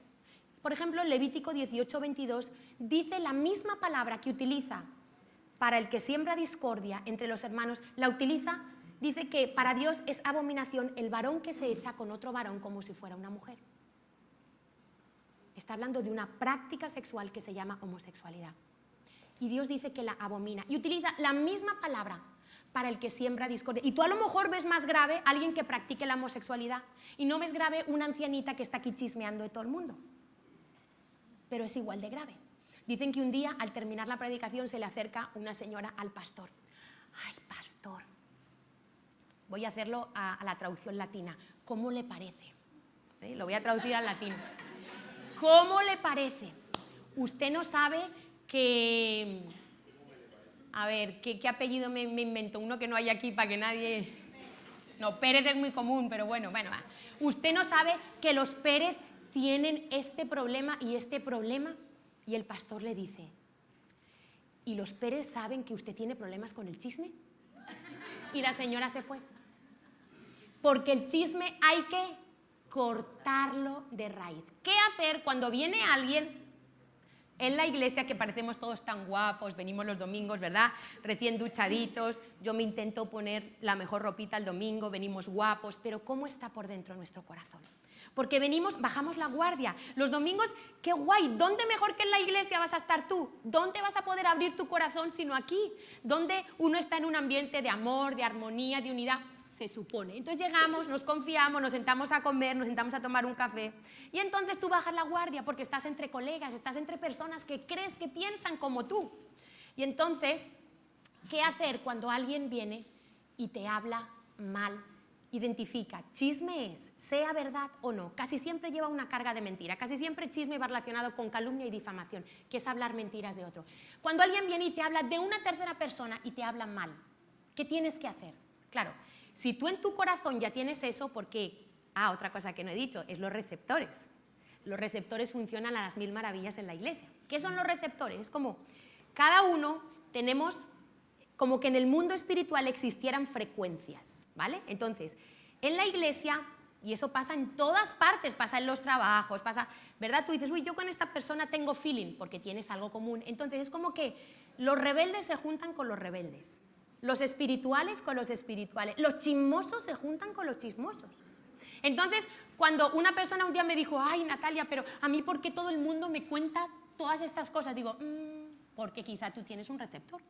Por ejemplo, en Levítico 18, 22 dice la misma palabra que utiliza para el que siembra discordia entre los hermanos, la utiliza, dice que para Dios es abominación el varón que se echa con otro varón como si fuera una mujer. Está hablando de una práctica sexual que se llama homosexualidad. Y Dios dice que la abomina y utiliza la misma palabra para el que siembra discordia. Y tú a lo mejor ves más grave a alguien que practique la homosexualidad y no ves grave una ancianita que está aquí chismeando de todo el mundo. Pero es igual de grave. Dicen que un día, al terminar la predicación, se le acerca una señora al pastor. Ay, pastor, voy a hacerlo a la traducción latina. ¿Cómo le parece? Lo voy a traducir al latín. ¿Cómo le parece? Usted no sabe que... A ver, ¿qué apellido me invento? Uno que no hay aquí para que nadie... No, Pérez es muy común, pero bueno, va. Usted no sabe que los Pérez tienen este problema y este problema. Y el pastor le dice, ¿y los Pérez saben que usted tiene problemas con el chisme? Y la señora se fue. Porque el chisme hay que cortarlo de raíz. ¿Qué hacer cuando viene alguien en la iglesia que parecemos todos tan guapos, venimos los domingos, ¿verdad? Recién duchaditos, yo me intento poner la mejor ropita el domingo, venimos guapos, pero ¿cómo está por dentro nuestro corazón? Porque venimos, bajamos la guardia. Los domingos, qué guay, ¿dónde mejor que en la iglesia vas a estar tú? ¿Dónde vas a poder abrir tu corazón sino aquí? ¿Dónde uno está en un ambiente de amor, de armonía, de unidad? Se supone. Entonces llegamos, nos confiamos, nos sentamos a comer, nos sentamos a tomar un café y entonces tú bajas la guardia porque estás entre colegas, estás entre personas que crees que piensan como tú. Y entonces, ¿qué hacer cuando alguien viene y te habla mal? Identifica, chisme es, sea verdad o no, casi siempre lleva una carga de mentira, casi siempre chisme va relacionado con calumnia y difamación, que es hablar mentiras de otro. Cuando alguien viene y te habla de una tercera persona y te habla mal, ¿qué tienes que hacer? Claro, si tú en tu corazón ya tienes eso, porque, otra cosa que no he dicho, es los receptores. Los receptores funcionan a las mil maravillas en la iglesia. ¿Qué son los receptores? Es como, cada uno tenemos, como que en el mundo espiritual existieran frecuencias, ¿vale? Entonces, en la iglesia, y eso pasa en todas partes, pasa en los trabajos, pasa, ¿verdad? Tú dices, uy, yo con esta persona tengo feeling, porque tienes algo común. Entonces, es como que los rebeldes se juntan con los rebeldes, los espirituales con los espirituales, los chismosos se juntan con los chismosos. Entonces, cuando una persona un día me dijo, ay, Natalia, pero a mí, ¿por qué todo el mundo me cuenta todas estas cosas? Digo, porque quizá tú tienes un receptor.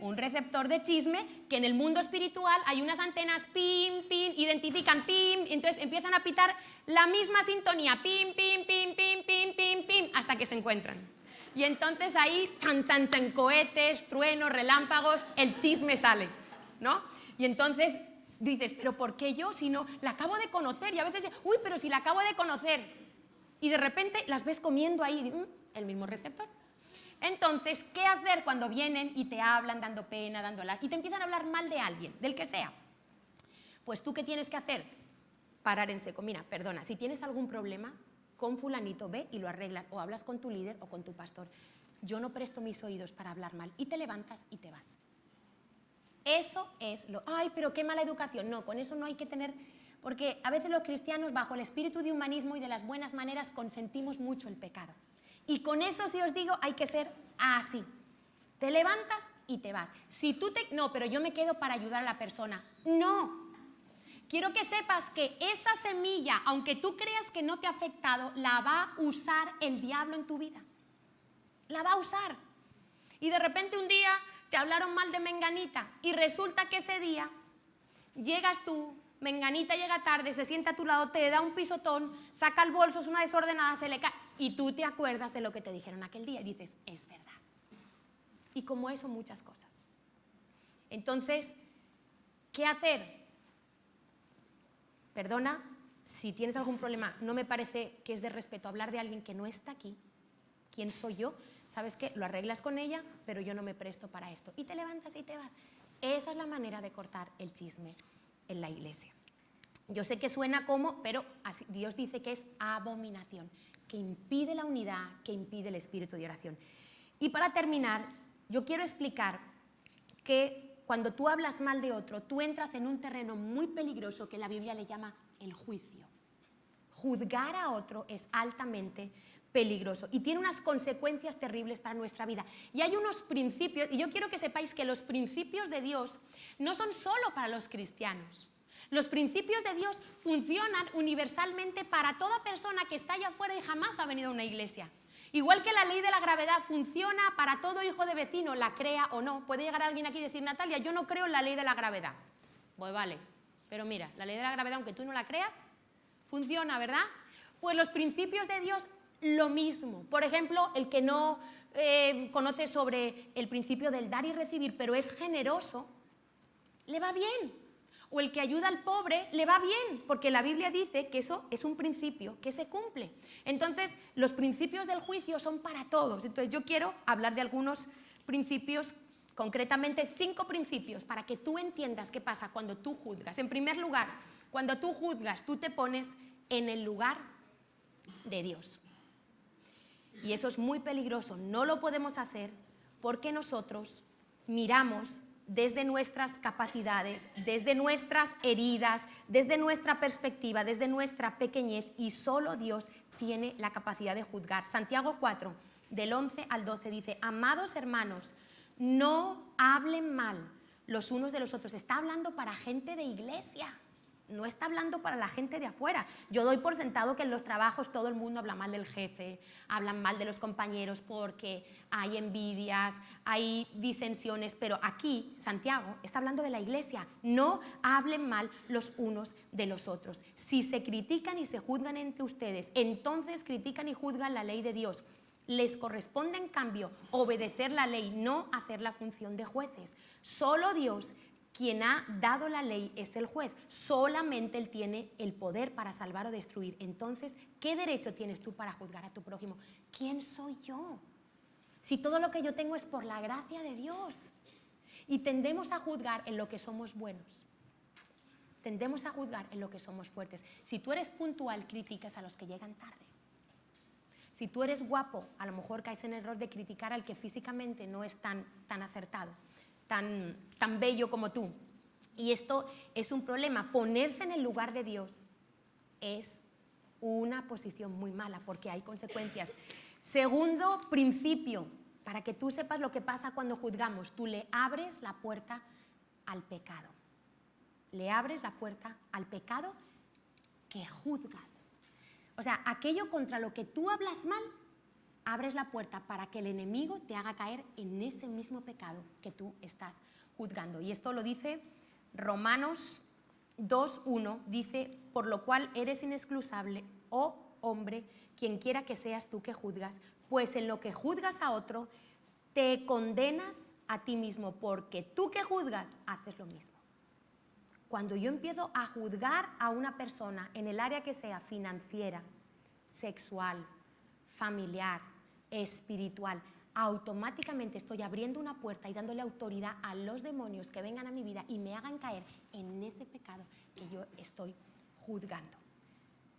Un receptor de chisme, que en el mundo espiritual hay unas antenas, pim, pim, identifican, pim, entonces empiezan a pitar la misma sintonía, pim, pim, pim, pim, pim, pim, pim, hasta que se encuentran. Y entonces ahí, chan, chan, chan, cohetes, truenos, relámpagos, el chisme sale, ¿no? Y entonces dices, ¿pero por qué yo? Si no, la acabo de conocer. Y a veces, uy, pero si la acabo de conocer. Y de repente las ves comiendo ahí, el mismo receptor. Entonces, ¿qué hacer cuando vienen y te hablan dando pena, y te empiezan a hablar mal de alguien, del que sea? Pues tú, ¿qué tienes que hacer? Parar en seco. Mira, perdona, si tienes algún problema, con fulanito ve y lo arreglas, o hablas con tu líder o con tu pastor. Yo no presto mis oídos para hablar mal, y te levantas y te vas. Eso es lo... Ay, pero qué mala educación. No, con eso no hay que tener... Porque a veces los cristianos, bajo el espíritu de humanismo y de las buenas maneras, consentimos mucho el pecado. Y con eso, si os digo, hay que ser así. Te levantas y te vas. Si tú te... No, pero yo me quedo para ayudar a la persona. No. Quiero que sepas que esa semilla, aunque tú creas que no te ha afectado, la va a usar el diablo en tu vida. La va a usar. Y de repente un día te hablaron mal de Menganita y resulta que ese día llegas tú, Menganita llega tarde, se sienta a tu lado, te da un pisotón, saca el bolso, es una desordenada, se le cae, y tú te acuerdas de lo que te dijeron aquel día y dices, es verdad. Y como eso, muchas cosas. Entonces, ¿qué hacer? Perdona, si tienes algún problema, no me parece que es de respeto hablar de alguien que no está aquí. ¿Quién soy yo? ¿Sabes qué? Lo arreglas con ella, pero yo no me presto para esto. Y te levantas y te vas. Esa es la manera de cortar el chisme en la iglesia. Yo sé que suena como, pero así, Dios dice que es abominación, que impide la unidad, que impide el espíritu de oración. Y para terminar, yo quiero explicar que cuando tú hablas mal de otro, tú entras en un terreno muy peligroso que la Biblia le llama el juicio. Juzgar a otro es altamente peligroso y tiene unas consecuencias terribles para nuestra vida. Y hay unos principios, y yo quiero que sepáis que los principios de Dios no son solo para los cristianos. Los principios de Dios funcionan universalmente para toda persona que está allá afuera y jamás ha venido a una iglesia. Igual que la ley de la gravedad funciona para todo hijo de vecino, la crea o no. Puede llegar alguien aquí y decir, Natalia, yo no creo en la ley de la gravedad. Pues vale, pero mira, la ley de la gravedad, aunque tú no la creas, funciona, ¿verdad? Pues los principios de Dios, lo mismo. Por ejemplo, el que no conoce sobre el principio del dar y recibir, pero es generoso, le va bien. O el que ayuda al pobre, le va bien, porque la Biblia dice que eso es un principio que se cumple. Entonces, los principios del juicio son para todos. Entonces, yo quiero hablar de algunos principios, concretamente 5 principios, para que tú entiendas qué pasa cuando tú juzgas. En primer lugar, cuando tú juzgas, tú te pones en el lugar de Dios. Y eso es muy peligroso. No lo podemos hacer porque nosotros miramos desde nuestras capacidades, desde nuestras heridas, desde nuestra perspectiva, desde nuestra pequeñez, y solo Dios tiene la capacidad de juzgar. Santiago 4, del 11 al 12 dice, amados hermanos, no hablen mal los unos de los otros. Está hablando para gente de iglesia. No está hablando para la gente de afuera. Yo doy por sentado que en los trabajos todo el mundo habla mal del jefe, hablan mal de los compañeros porque hay envidias, hay disensiones, pero aquí Santiago está hablando de la iglesia. No hablen mal los unos de los otros. Si se critican y se juzgan entre ustedes, entonces critican y juzgan la ley de Dios. Les corresponde, en cambio, obedecer la ley, no hacer la función de jueces. Solo Dios, quien ha dado la ley, es el juez. Solamente Él tiene el poder para salvar o destruir. Entonces, ¿qué derecho tienes tú para juzgar a tu prójimo? ¿Quién soy yo? Si todo lo que yo tengo es por la gracia de Dios. Y tendemos a juzgar en lo que somos buenos. tendemos a juzgar en lo que somos fuertes. Si tú eres puntual, criticas a los que llegan tarde. Si tú eres guapo, a lo mejor caes en el error de criticar al que físicamente no es tan acertado, tan bello como tú. Y esto es un problema. Ponerse en el lugar de Dios es una posición muy mala porque hay consecuencias. Segundo principio, para que tú sepas lo que pasa cuando juzgamos, tú le abres la puerta al pecado. Le abres la puerta al pecado que juzgas. O sea, aquello contra lo que tú hablas mal, abres la puerta para que el enemigo te haga caer en ese mismo pecado que tú estás juzgando. Y esto lo dice Romanos 2:1, dice, por lo cual eres inexcusable, oh hombre, quien quiera que seas tú que juzgas, pues en lo que juzgas a otro, te condenas a ti mismo, porque tú que juzgas, haces lo mismo. Cuando yo empiezo a juzgar a una persona en el área que sea financiera, sexual, familiar, espiritual, automáticamente estoy abriendo una puerta y dándole autoridad a los demonios que vengan a mi vida y me hagan caer en ese pecado que yo estoy juzgando.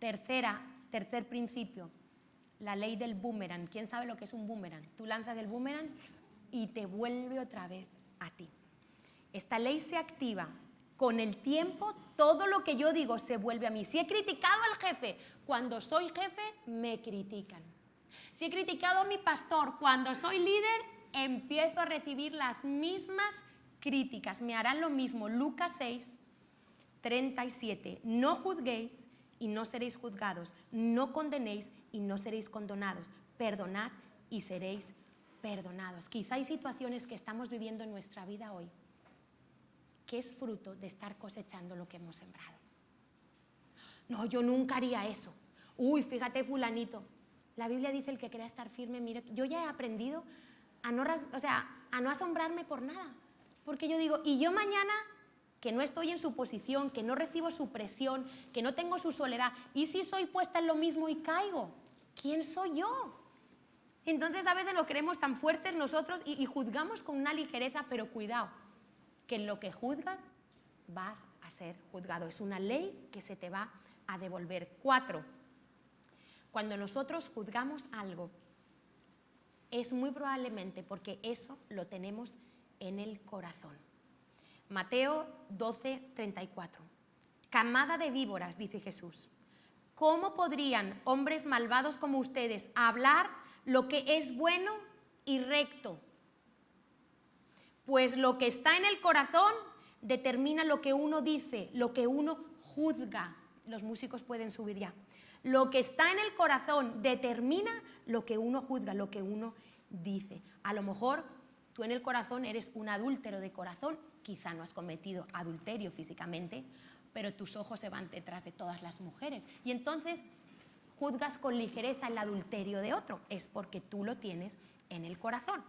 Tercer principio, la ley del boomerang. ¿Quién sabe lo que es un boomerang? Tú lanzas el boomerang y te vuelve otra vez a ti. Esta ley se activa. Con el tiempo, todo lo que yo digo se vuelve a mí. Si he criticado al jefe, cuando soy jefe, me critican. Si he criticado a mi pastor, cuando soy líder, empiezo a recibir las mismas críticas. Me harán lo mismo. Lucas 6:37. No juzguéis y no seréis juzgados. No condenéis y no seréis condenados. Perdonad y seréis perdonados. Quizá hay situaciones que estamos viviendo en nuestra vida hoy que es fruto de estar cosechando lo que hemos sembrado. No, yo nunca haría eso. Uy, fíjate fulanito. La Biblia dice el que quiera estar firme, mire, yo ya he aprendido a no asombrarme por nada. Porque yo digo, y yo mañana, que no estoy en su posición, que no recibo su presión, que no tengo su soledad, y si soy puesta en lo mismo y caigo, ¿quién soy yo? Entonces a veces lo creemos tan fuertes nosotros y juzgamos con una ligereza, pero cuidado, que en lo que juzgas vas a ser juzgado. Es una ley que se te va a devolver. 4. Cuando nosotros juzgamos algo, es muy probablemente porque eso lo tenemos en el corazón. Mateo 12:34. Camada de víboras, dice Jesús. ¿Cómo podrían hombres malvados como ustedes hablar lo que es bueno y recto? Pues lo que está en el corazón determina lo que uno dice, lo que uno juzga. Los músicos pueden subir ya. Lo que está en el corazón determina lo que uno juzga, lo que uno dice. A lo mejor tú en el corazón eres un adúltero de corazón, quizá no has cometido adulterio físicamente, pero tus ojos se van detrás de todas las mujeres. Y entonces juzgas con ligereza el adulterio de otro. Es porque tú lo tienes en el corazón.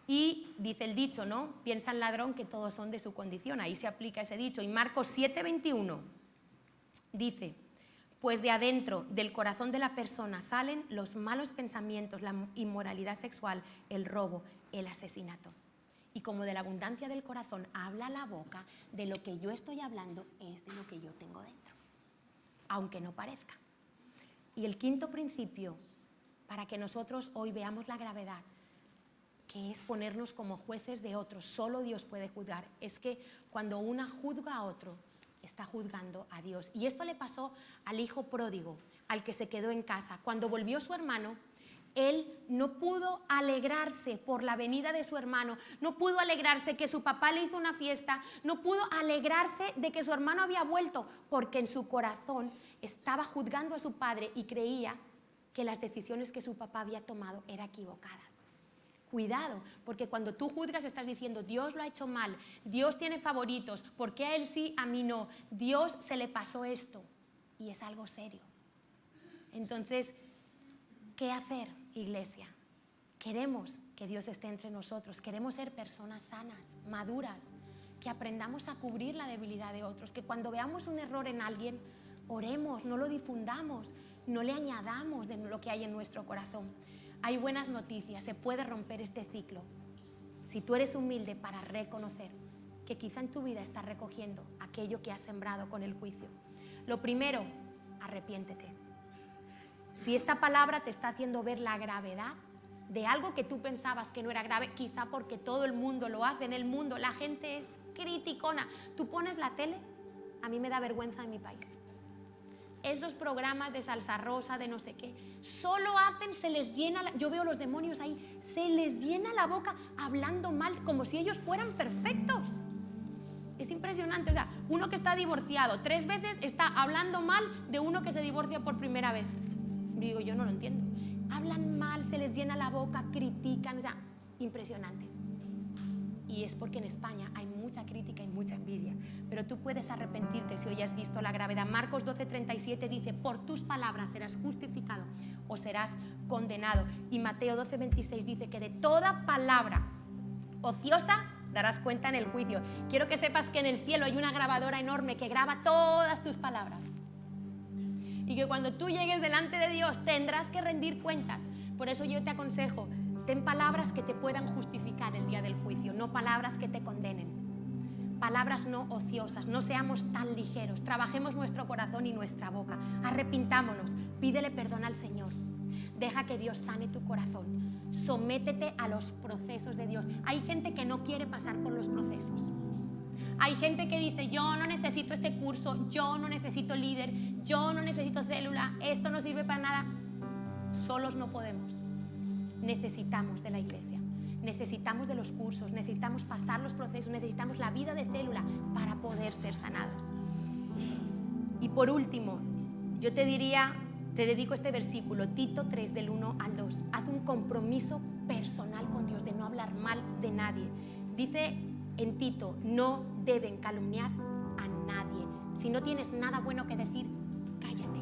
Y dice el dicho, ¿no? Piensa el ladrón que todos son de su condición. Ahí se aplica ese dicho. Y Marcos 7:21 dice, pues de adentro del corazón de la persona salen los malos pensamientos, la inmoralidad sexual, el robo, el asesinato. Y como de la abundancia del corazón habla la boca, de lo que yo estoy hablando es de lo que yo tengo dentro, aunque no parezca. Y el quinto principio, para que nosotros hoy veamos la gravedad, que es ponernos como jueces de otros, solo Dios puede juzgar, es que cuando una juzga a otro, está juzgando a Dios. Y esto le pasó al hijo pródigo, al que se quedó en casa. Cuando volvió su hermano, él no pudo alegrarse por la venida de su hermano, no pudo alegrarse que su papá le hizo una fiesta, no pudo alegrarse de que su hermano había vuelto, porque en su corazón estaba juzgando a su padre y creía que las decisiones que su papá había tomado eran equivocadas. Cuidado, porque cuando tú juzgas estás diciendo, Dios lo ha hecho mal, Dios tiene favoritos, ¿por qué a él sí, a mí no? Dios se le pasó esto, y es algo serio. Entonces, ¿qué hacer, iglesia? Queremos que Dios esté entre nosotros, queremos ser personas sanas, maduras, que aprendamos a cubrir la debilidad de otros, que cuando veamos un error en alguien, oremos, no lo difundamos, no le añadamos de lo que hay en nuestro corazón. Hay buenas noticias, se puede romper este ciclo si tú eres humilde para reconocer que quizá en tu vida estás recogiendo aquello que has sembrado con el juicio. Lo primero, arrepiéntete. Si esta palabra te está haciendo ver la gravedad de algo que tú pensabas que no era grave, quizá porque todo el mundo lo hace en el mundo, la gente es criticona. Tú pones la tele, a mí me da vergüenza en mi país. Esos programas de salsa rosa, de no sé qué, solo hacen, se les llena, yo veo los demonios ahí, se les llena la boca hablando mal, como si ellos fueran perfectos. Es impresionante, o sea, uno que está divorciado 3 veces está hablando mal de uno que se divorcia por primera vez. Digo, yo no lo entiendo. Hablan mal, se les llena la boca, critican, o sea, impresionante. Y es porque en España hay mucha crítica y mucha envidia. Pero tú puedes arrepentirte si hoy has visto la gravedad. Marcos 12:37 dice, por tus palabras serás justificado o serás condenado. Y Mateo 12:26 dice que de toda palabra ociosa darás cuenta en el juicio. Quiero que sepas que en el cielo hay una grabadora enorme que graba todas tus palabras. Y que cuando tú llegues delante de Dios tendrás que rendir cuentas. Por eso yo te aconsejo, ten palabras que te puedan justificar el día del juicio, no palabras que te condenen. Palabras no ociosas, no seamos tan ligeros. Trabajemos nuestro corazón y nuestra boca. Arrepintámonos, pídele perdón al Señor. Deja que Dios sane tu corazón. Sométete a los procesos de Dios. Hay gente que no quiere pasar por los procesos. Hay gente que dice, yo no necesito este curso, yo no necesito líder, yo no necesito célula, esto no sirve para nada. Solos no podemos. Necesitamos de la iglesia, necesitamos de los cursos, necesitamos pasar los procesos, necesitamos la vida de célula para poder ser sanados. Y por último, yo te diría, te dedico este versículo, Tito 3, del 1 al 2. Haz un compromiso personal con Dios de no hablar mal de nadie. Dice en Tito, no deben calumniar a nadie. Si no tienes nada bueno que decir, cállate.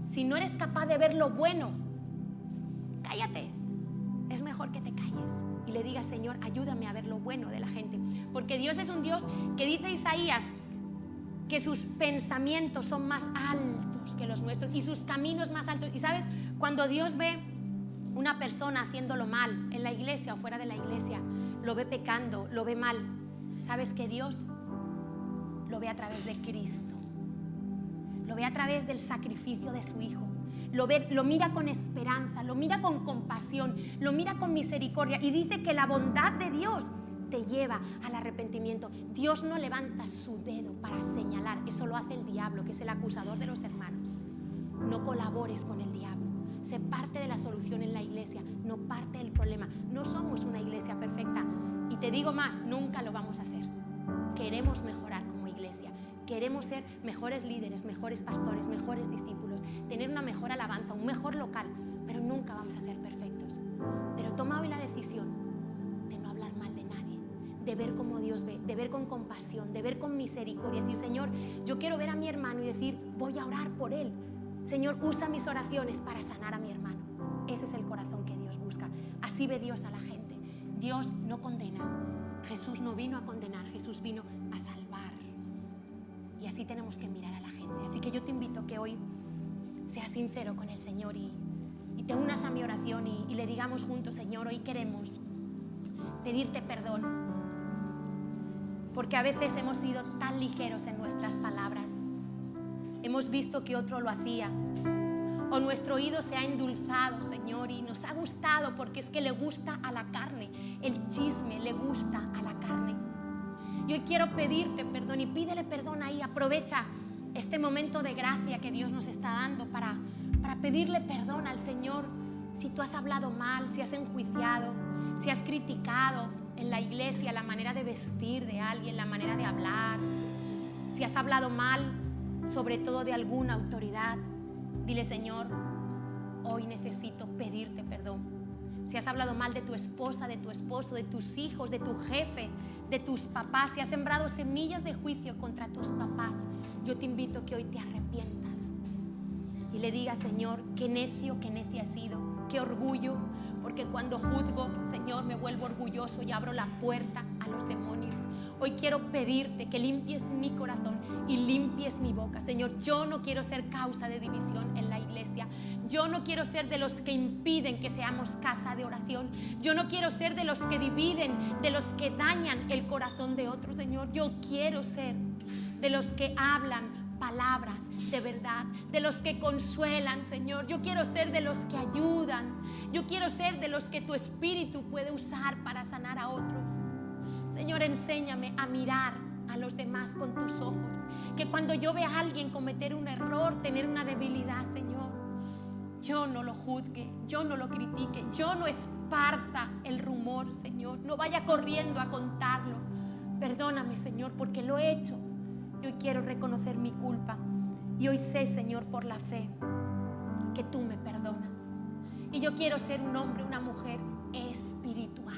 Si no eres capaz de ver lo bueno, cállate. Es mejor que te calles y le digas, Señor, ayúdame a ver lo bueno de la gente. Porque Dios es un Dios que dice Isaías que sus pensamientos son más altos que los nuestros y sus caminos más altos. Y sabes, cuando Dios ve una persona haciéndolo mal en la iglesia o fuera de la iglesia, lo ve pecando, lo ve mal, sabes que Dios lo ve a través de Cristo, lo ve a través del sacrificio de su Hijo. Lo mira con esperanza, lo mira con compasión, lo mira con misericordia y dice que la bondad de Dios te lleva al arrepentimiento. Dios no levanta su dedo para señalar, eso lo hace el diablo, que es el acusador de los hermanos. No colabores con el diablo, sé parte de la solución en la iglesia, no parte del problema. No somos una iglesia perfecta y te digo más, nunca lo vamos a hacer. Queremos mejorar como iglesia. Queremos ser mejores líderes, mejores pastores, mejores discípulos, tener una mejor alabanza, un mejor local, pero nunca vamos a ser perfectos. Pero toma hoy la decisión de no hablar mal de nadie, de ver como Dios ve, de ver con compasión, de ver con misericordia, decir, Señor, yo quiero ver a mi hermano y decir, voy a orar por él. Señor, usa mis oraciones para sanar a mi hermano. Ese es el corazón que Dios busca. Así ve Dios a la gente. Dios no condena. Jesús no vino a condenar, Jesús vino a salvar. Y así tenemos que mirar a la gente. Así que yo te invito a que hoy seas sincero con el Señor y te unas a mi oración y le digamos juntos, Señor, hoy queremos pedirte perdón. Porque a veces hemos sido tan ligeros en nuestras palabras. Hemos visto que otro lo hacía. O nuestro oído se ha endulzado, Señor, y nos ha gustado porque es que le gusta a la carne. El chisme le gusta a la carne. Y hoy quiero pedirte perdón y pídele perdón ahí. Aprovecha este momento de gracia que Dios nos está dando para pedirle perdón al Señor. Si tú has hablado mal, si has enjuiciado, si has criticado en la iglesia la manera de vestir de alguien, la manera de hablar, si has hablado mal, sobre todo de alguna autoridad, dile, Señor, hoy necesito pedirte perdón. Si has hablado mal de tu esposa, de tu esposo, de tus hijos, de tu jefe, de tus papás, si has sembrado semillas de juicio contra tus papás, yo te invito a que hoy te arrepientas y le digas, Señor, qué necio, qué necia he sido, qué orgullo, porque cuando juzgo, Señor, me vuelvo orgulloso y abro la puerta a los demonios. Hoy quiero pedirte que limpies mi corazón y limpies mi boca. Señor, yo no quiero ser causa de división en la iglesia. Yo no quiero ser de los que impiden que seamos casa de oración. Yo no quiero ser de los que dividen, de los que dañan el corazón de otros, Señor. Yo quiero ser de los que hablan palabras de verdad, de los que consuelan, Señor. Yo quiero ser de los que ayudan. Yo quiero ser de los que tu Espíritu puede usar para sanar a otros. Señor, enséñame a mirar a los demás con tus ojos. Que cuando yo vea a alguien cometer un error, tener una debilidad, Señor, yo no lo juzgue, yo no lo critique, yo no esparza el rumor, Señor. No vaya corriendo a contarlo. Perdóname, Señor, porque lo he hecho. Y hoy quiero reconocer mi culpa. Y hoy sé, Señor, por la fe, que tú me perdonas. Y yo quiero ser un hombre, una mujer espiritual.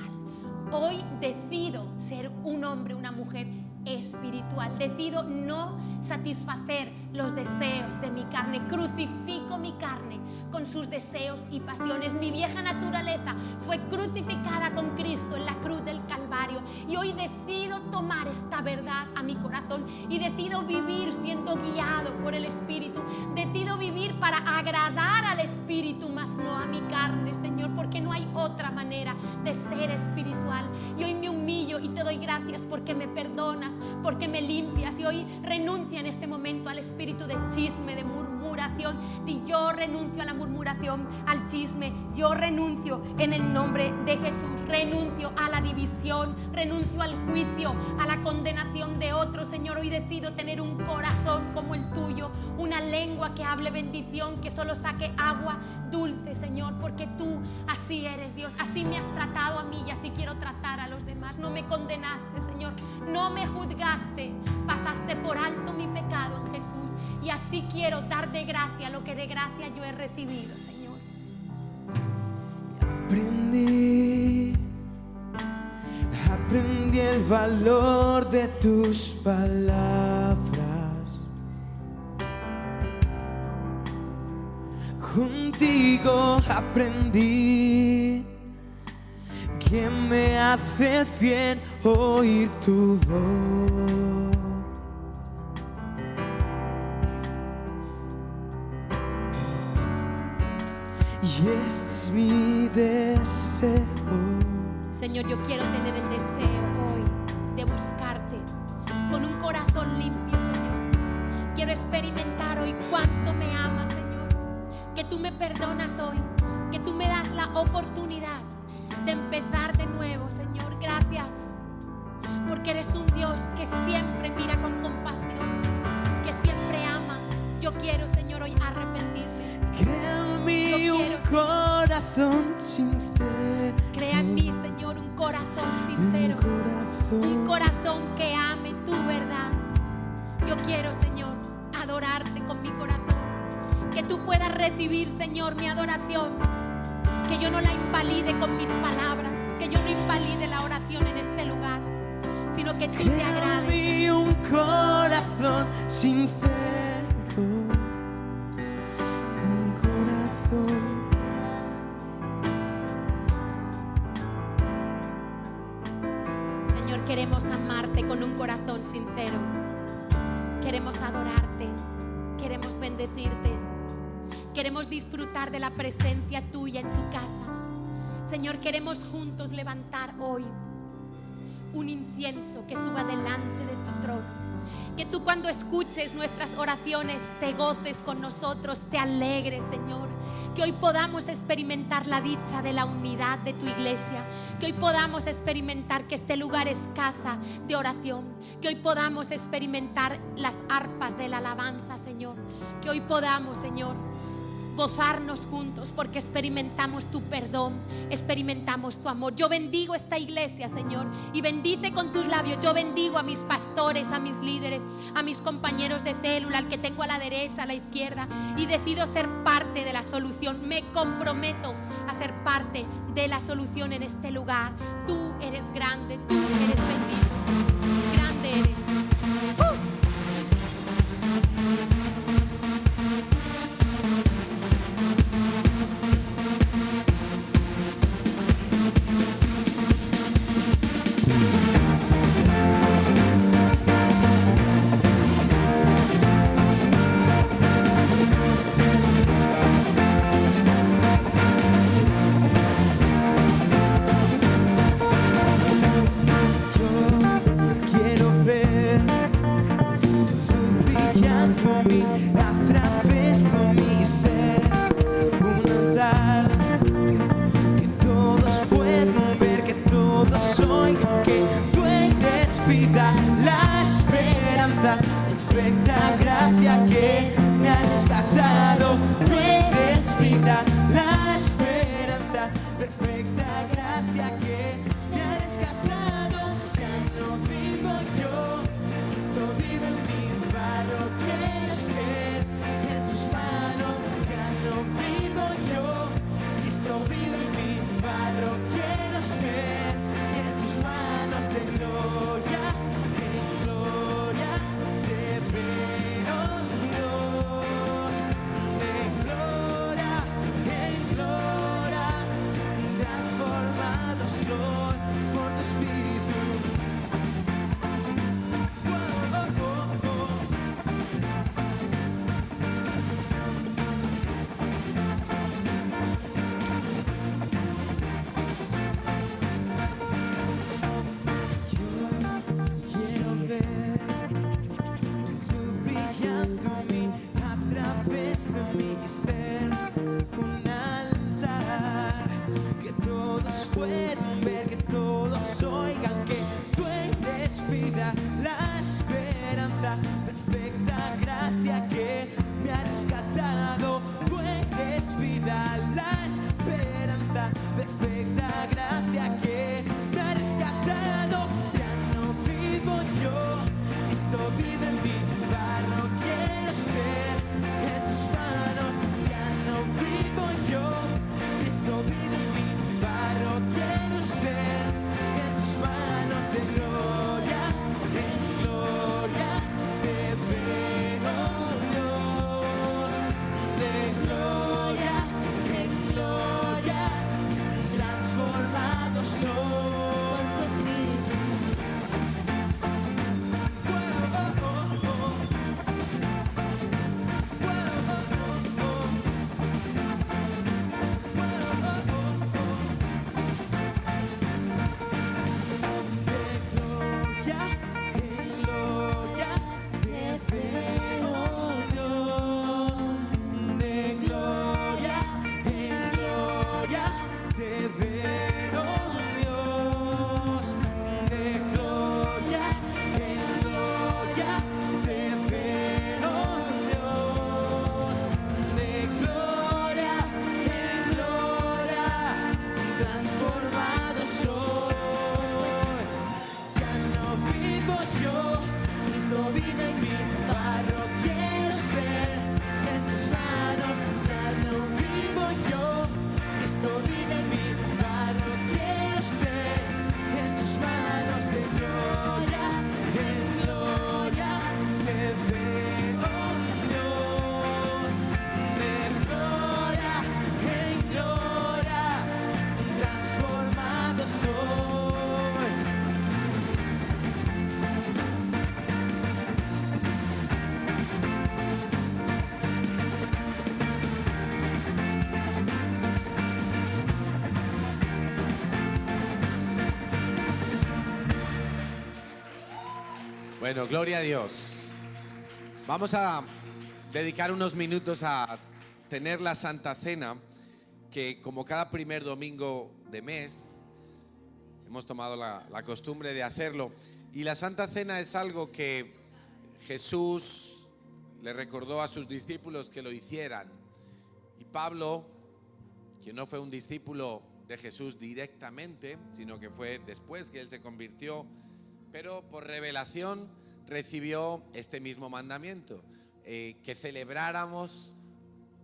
Hoy decido ser un hombre, una mujer espiritual. Decido no satisfacer los deseos de mi carne. Crucifico mi carne con sus deseos y pasiones. Mi vieja naturaleza fue crucificada con Cristo en la cruz del Calvario. Y hoy decido tomar esta verdad a mi corazón y decido vivir siendo guiado por el Espíritu. Decido vivir para agradar al Espíritu, mas no a mi carne, Señor, porque no hay otra manera de ser espiritual. Y hoy me humillo y te doy gracias porque me perdonas, porque me limpias. Y hoy renuncia en este momento al espíritu de chisme, de murmuración. Y yo renuncio a la murmuración, al chisme. Yo renuncio en el nombre de Jesús. Renuncio a la división, renuncio al juicio, a la condenación de otros. Señor, hoy decido tener un corazón como el tuyo, una lengua que hable bendición, que solo saque agua dulce, Señor, porque tú así eres, Dios. Así me has tratado a mí y así quiero tratar a los demás. No me condenaste, Señor, no me juzgaste, pasaste por alto mi pecado en Jesús. Y así quiero dar de gracia lo que de gracia yo he recibido, Señor. Aprendí el valor de tus palabras. Contigo aprendí que me hace bien oír tu voz. Y este es mi deseo. Señor, yo quiero tener el deseo hoy de buscarte con un corazón limpio, Señor. Quiero experimentar hoy cuánto me amas, Señor. Que tú me perdonas hoy, que tú me das la oportunidad de empezar de nuevo, Señor. Gracias, porque eres un Dios que siempre mira con compasión, que siempre ama. Yo quiero, Señor, hoy arrepentirme. Crea en mí un corazón sincero. Crea en mí, Señor, un corazón sincero, un corazón que ame tu verdad. Yo quiero, Señor, adorarte con mi corazón. Que tú puedas recibir, Señor, mi adoración. Que yo no la invalide con mis palabras, que yo no invalide la oración en este lugar, sino que tú te agrades. Crea en mí un corazón sincero. Señor, queremos amarte con un corazón sincero. Queremos adorarte, queremos bendecirte, queremos disfrutar de la presencia tuya en tu casa. Señor, queremos juntos levantar hoy un incienso que suba delante de tu trono. Que tú, cuando escuches nuestras oraciones, te goces con nosotros, te alegres, Señor. Que hoy podamos experimentar la dicha de la unidad de tu iglesia. Que hoy podamos experimentar que este lugar es casa de oración. Que hoy podamos experimentar las arpas de la alabanza, Señor. Que hoy podamos, Señor, gozarnos juntos porque experimentamos tu perdón, experimentamos tu amor. Yo bendigo esta iglesia, Señor, y bendice con tus labios. Yo bendigo a mis pastores, a mis líderes, a mis compañeros de célula, al que tengo a la derecha, a la izquierda, y decido ser parte de la solución. Me comprometo a ser parte de la solución en este lugar. Tú eres grande, tú eres bendito, Señor. Grande eres. mí, a través de mi ser, un altar que todos puedan ver, que todos oigan que tú eres vida, la esperanza, perfecta gracia que me ha rescatado. Tú eres vida, la esperanza, perfecta gracia que me ha rescatado. Ya no vivo yo, Cristo vive en mí, barro quiero ser en tus manos. Ya no vivo yo, Cristo vive en mí, barro quiero ser en tus manos. De gloria en gloria te veo, Dios. De gloria en gloria, transformado soy por tu espíritu. Oh, oh, oh, oh. Yo quiero ver tu luz brillando en mí, a través de mi ser, un altar que todos puedan ver, que todos oigan que tú eres vida, la esperanza, perfecta gracia que me ha rescatado. Tú eres vida, la esperanza, perfecta gracia que me ha rescatado. Ya no vivo yo, Cristo vive en mí, barro quiero ser en tus manos. Ya no vivo yo, Cristo vive en mí, barro quiero ser en tus manos. De gloria en gloria te veo, Dios. De gloria en gloria, transformado soy. Bueno, gloria a Dios. Vamos a dedicar unos minutos a tener la Santa Cena, que como cada primer domingo de mes hemos tomado la costumbre de hacerlo. Y la Santa Cena es algo que Jesús le recordó a sus discípulos que lo hicieran. Y Pablo, que no fue un discípulo de Jesús directamente, sino que fue después que él se convirtió, pero por revelación recibió este mismo mandamiento, que celebráramos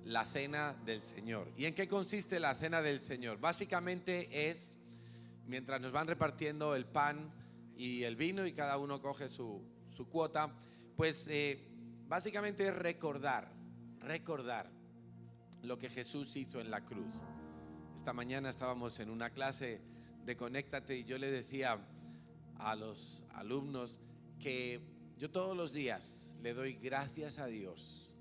la cena del Señor. ¿Y en qué consiste la cena del Señor? Básicamente es, mientras nos van repartiendo el pan y el vino y cada uno coge su cuota, pues básicamente es recordar lo que Jesús hizo en la cruz. Esta mañana estábamos en una clase de Conéctate y yo le decía a los alumnos que yo todos los días le doy gracias a Dios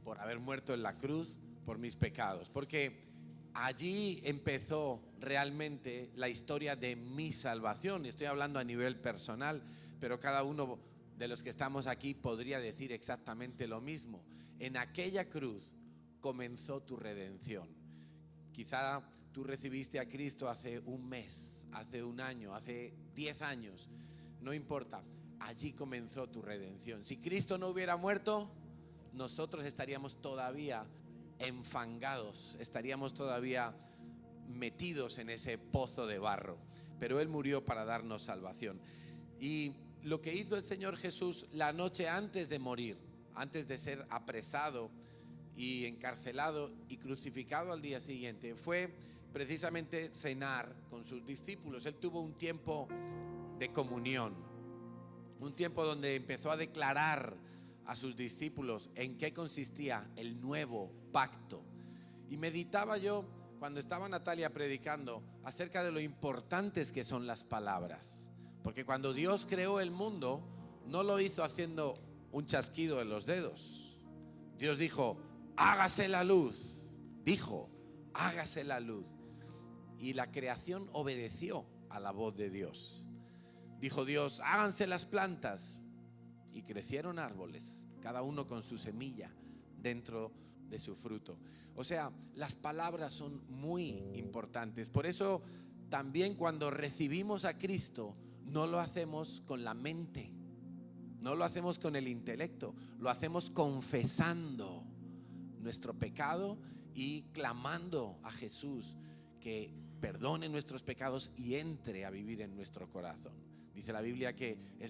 por haber muerto en la cruz por mis pecados, porque allí empezó realmente la historia de mi salvación. Estoy hablando a nivel personal, pero cada uno de los que estamos aquí podría decir exactamente lo mismo. En aquella cruz comenzó tu redención. Quizá tú recibiste a Cristo hace un mes, hace un año, hace 10 años, no importa, allí comenzó tu redención. Si Cristo no hubiera muerto, nosotros estaríamos todavía enfangados, estaríamos todavía metidos en ese pozo de barro, pero Él murió para darnos salvación. Y lo que hizo el Señor Jesús la noche antes de morir, antes de ser apresado y encarcelado y crucificado al día siguiente, fue precisamente cenar con sus discípulos. Él tuvo un tiempo de comunión, un tiempo donde empezó a declarar a sus discípulos en qué consistía el nuevo pacto. Y meditaba yo, cuando estaba Natalia predicando, acerca de lo importantes que son las palabras. Porque cuando Dios creó el mundo, no lo hizo haciendo un chasquido en los dedos. Dios dijo, hágase la luz. Dijo, hágase la luz. Y la creación obedeció a la voz de Dios. Dijo Dios, háganse las plantas. Y crecieron árboles, cada uno con su semilla dentro de su fruto. O sea, las palabras son muy importantes. Por eso también cuando recibimos a Cristo, no lo hacemos con la mente, no lo hacemos con el intelecto, lo hacemos confesando nuestro pecado y clamando a Jesús que perdone nuestros pecados y entre a vivir en nuestro corazón. Dice la Biblia que es